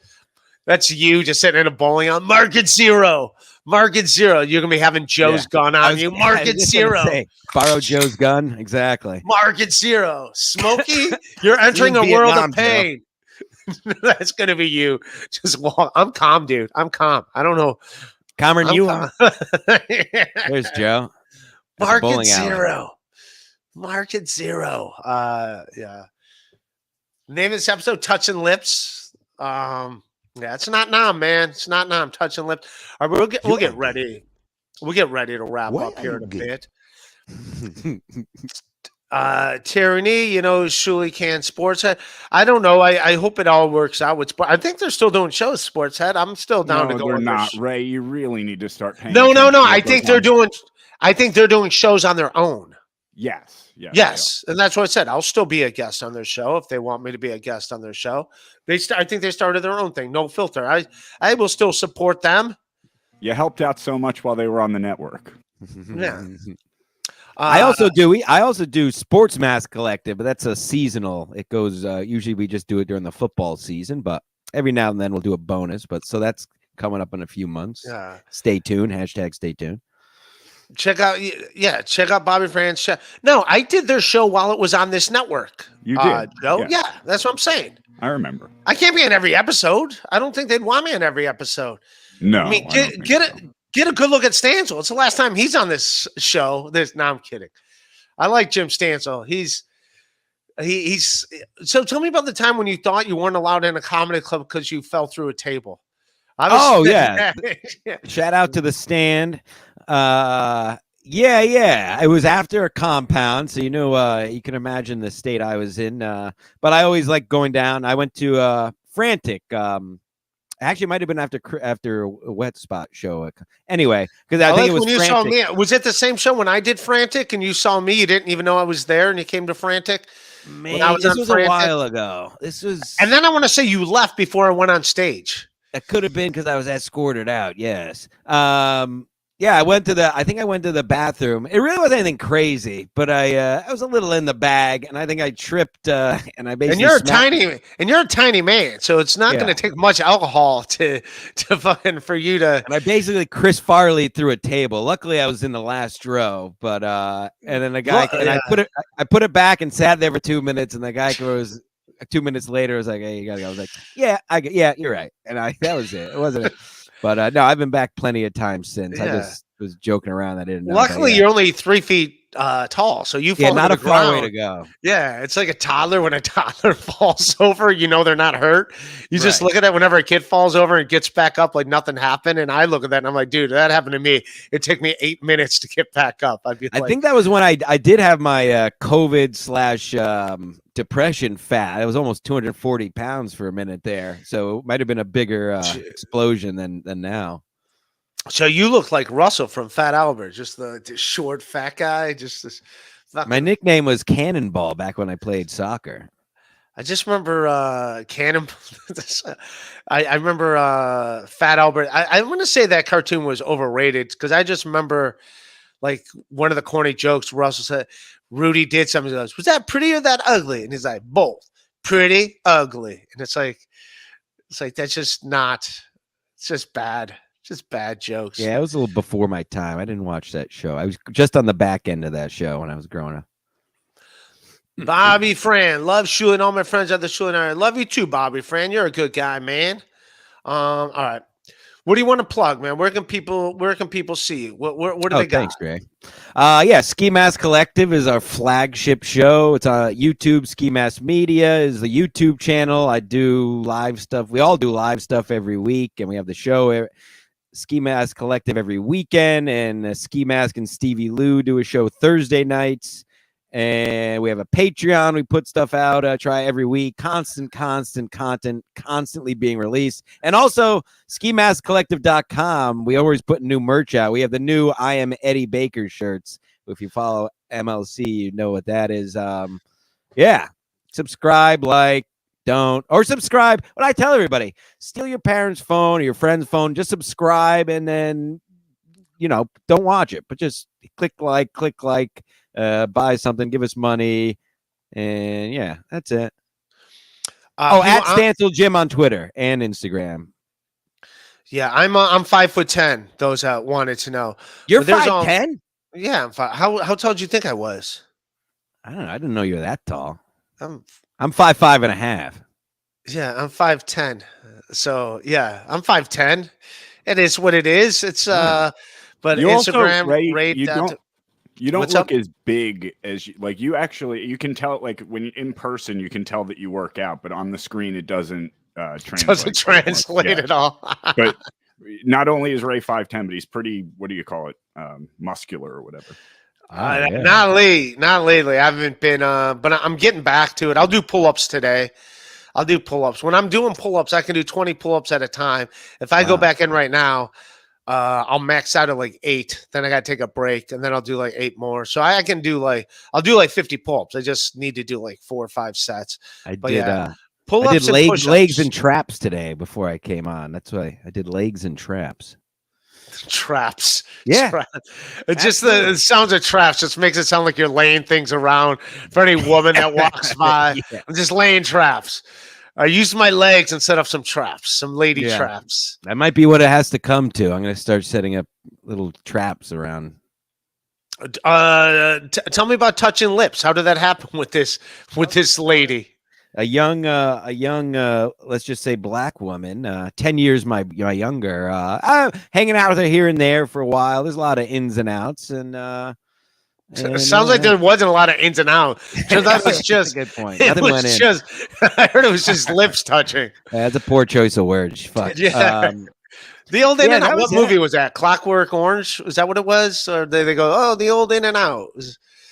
That's you just sitting in a bowling alley. Market zero. Market zero. You're gonna be having Joe's gun on you. Market zero. Borrow Joe's gun. Exactly. Market zero. Smokey, you're entering a world of pain. That's gonna be you. Just walk. I'm calm, dude. I'm calm. I don't know. Calmer than you are. Yeah. There's Joe. Market zero. Market zero. Yeah. Name of this episode: Touching Lips. Yeah, it's not now, man. It's not now. I'm touching lips. All right, we'll get ready. We'll get ready to wrap up here in a bit. Tyranny, Shuli Can Sports Head. I don't know. I hope it all works out with sport. I think they're still doing shows, Sports Head. I'm still down to go. They're not, Ray. You really need to start paying. No. I think they're doing shows on their own. Yes. And that's what I said. I'll still be a guest on their show if they want me to be a guest on their show. I think they started their own thing, No Filter. I will still support them. You helped out so much while they were on the network. Yeah. I also do Sports Mask Collective, but that's a seasonal. It goes usually we just do it during the football season, but every now and then we'll do a bonus. But so that's coming up in a few months. Yeah. Stay tuned. # stay tuned. Check out Bobby Fran's show. No, I did their show while it was on this network. You did, Joe? Yeah, that's what I'm saying. I remember. I can't be in every episode. I don't think they'd want me in every episode. No, I mean, get a good look at Stancil. It's the last time he's on this show. No, I'm kidding. I like Jim Stancil. He's so tell me about the time when you thought you weren't allowed in a comedy club because you fell through a table. Yeah. Shout out to the stand. Yeah. It was after a compound, so you can imagine the state I was in. But I always like going down. I went to Frantic. Actually, it might have been after a Wet Spot show. Anyway, because I think it was when you Frantic. saw me. Was it the same show when I did Frantic and you saw me? You didn't even know I was there, and you came to Frantic. Man, this was Frantic a while ago. And then I want to say you left before I went on stage. It could have been because I was escorted out. Yes. Yeah, I went to the bathroom. It really wasn't anything crazy, but I was a little in the bag, and I think I tripped. And I basically you're a tiny man, so it's not going to take much alcohol to fucking for you to. And I basically Chris Farley through a table. Luckily, I was in the last row, but and then the guy I put it back and sat there for 2 minutes, and the guy goes. 2 minutes later, I was like, "Hey, you gotta go." I was like, "Yeah, you're right," and that was it. It wasn't it. But no, I've been back plenty of times since. Yeah. I just was joking around. I didn't know. Luckily, you're only 3 feet tall, so you fall not to a the far ground. way to go. Yeah, it's like a toddler. When a toddler falls over, they're not hurt. You just look at it whenever a kid falls over and gets back up like nothing happened. And I look at that and I'm like, dude, that happened to me. It took me 8 minutes to get back up. I think that was when I did have my COVID / depression fat. I was almost 240 pounds for a minute there. So it might have been a bigger explosion than now. So you look like Russell from Fat Albert, just the short fat guy. Just this. My nickname was Cannonball back when I played soccer. I just remember Cannonball. I remember Fat Albert. I want to say that cartoon was overrated because I just remember like one of the corny jokes Russell said. Rudy did something. He goes, "Was that pretty or that ugly?" And he's like, "Both, pretty, ugly." And it's like that's just not. It's just bad. Just bad jokes. Yeah, it was a little before my time. I didn't watch that show. I was just on the back end of that show when I was growing up. Bobby Fran, love Shula and all my friends at the Shula. I love you too, Bobby Fran. You're a good guy, man. All right. What do you want to plug, man? Where can people see you? What do they got? Thanks, Greg. Ski Mask Collective is our flagship show. It's on YouTube. Ski Mask Media is the YouTube channel. I do live stuff. We all do live stuff every week, and we have the show Ski Mask Collective every weekend, and Ski Mask and Stevie Lou do a show Thursday nights. And we have a Patreon. We put stuff out, try every week. Constant content, constantly being released. And also, skimaskcollective.com. We always put new merch out. We have the new I Am Eddie Baker shirts. If you follow MLC, you know what that is. So subscribe, like, don't, or subscribe. What I tell everybody, steal your parents' phone or your friend's phone, just subscribe, and then, don't watch it, but just click like, buy something, give us money. And yeah, that's it. At Stancil Gym on Twitter and Instagram. Yeah, I'm 5'10". Those that wanted to know. You're 5'10"? Yeah, I'm how tall do you think I was? I don't know. I didn't know you were that tall. I'm 5'5" and a half. Yeah, I'm 5'10". So yeah, I'm 5'10". It is what it is. It's but You Instagram also, Ray, rate you don't What's look up? as big as you actually, you can tell, like, when you're in person, you can tell that you work out, but on the screen it doesn't translate. doesn't translate at all. But not only is Ray 5'10", but he's pretty, what do you call it? Muscular or whatever. Not lately. I haven't been, but I'm getting back to it. I'll do pull-ups today. I'll do pull-ups. When I'm doing pull-ups, I can do 20 pull-ups at a time. If I go back in right now, I'll max out at like 8. Then I got to take a break, and then I'll do like 8 more. So I can do I'll do like 50 pull-ups. I just need to do like 4 or 5 sets. I did pull-ups and push-ups. legs and traps today before I came on. That's why I did legs and traps. Traps. Yeah. It's just the sounds of traps just makes it sound like you're laying things around for any woman that walks by. Yeah. I'm just laying traps. I use my legs and set up some traps, some lady traps. That might be what it has to come to. I'm going to start setting up little traps around. Tell me about touching lips. How did that happen with this lady? A young, let's just say black woman, 10 years my younger, hanging out with her here and there for a while. There's a lot of ins and outs, and sounds like there wasn't a lot of ins and outs. So that was just a good point. It Nothing went was in. just. I heard it was just lips touching. That's a poor choice of words. Fuck. Yeah. The old In and Out. What was movie was that? Clockwork Orange? Was that what it was? Or they go, oh, the old In and Out.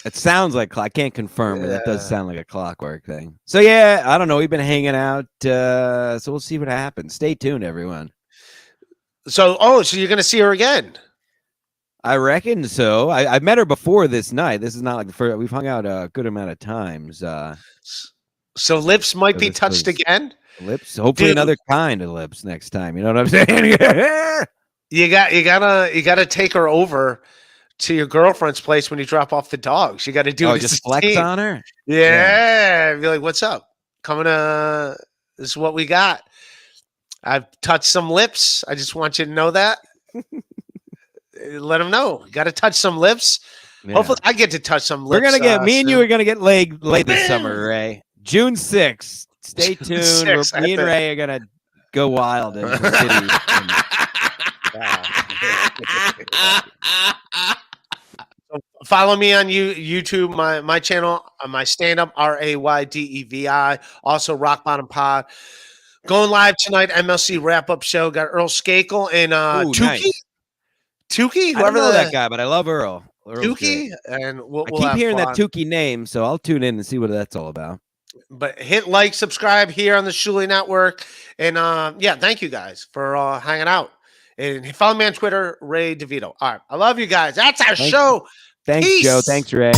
It sounds like I can't confirm, but that does sound like a Clockwork thing. So yeah, I don't know. We've been hanging out, so we'll see what happens. Stay tuned, everyone. So you're gonna see her again? I reckon so. I met her before this night. This is not like the first. We've hung out a good amount of times. So lips might be touched again. Lips, hopefully another kind of lips next time. You know what I'm saying? You gotta take her over to your girlfriend's place when you drop off the dogs. You got to do it. Just flex on her. Yeah. Be like, what's up? Coming to this is what we got. I've touched some lips. I just want you to know that. Let them know. Got to touch some lips. Yeah. Hopefully, I get to touch some lips. We're gonna get me and you are gonna get laid this summer, Ray. June 6th. Stay tuned. 6th, me and Ray are gonna go wild in the city. Follow me on YouTube, my channel, my stand-up, RAYDEVI. Also, Rock Bottom Pod. Going live tonight, MLC wrap-up show. Got Earl Skakel and Tukey. Nice. Tukey, I don't know that guy, but I love Earl. Tukey, and we'll I keep hearing that Tukey name, so I'll tune in and see what that's all about. But hit like, subscribe here on the Shuli Network, and thank you guys for hanging out. And follow me on Twitter, Ray DeVito. All right, I love you guys. That's our show. Thanks, Peace. Joe. Thanks, Ray.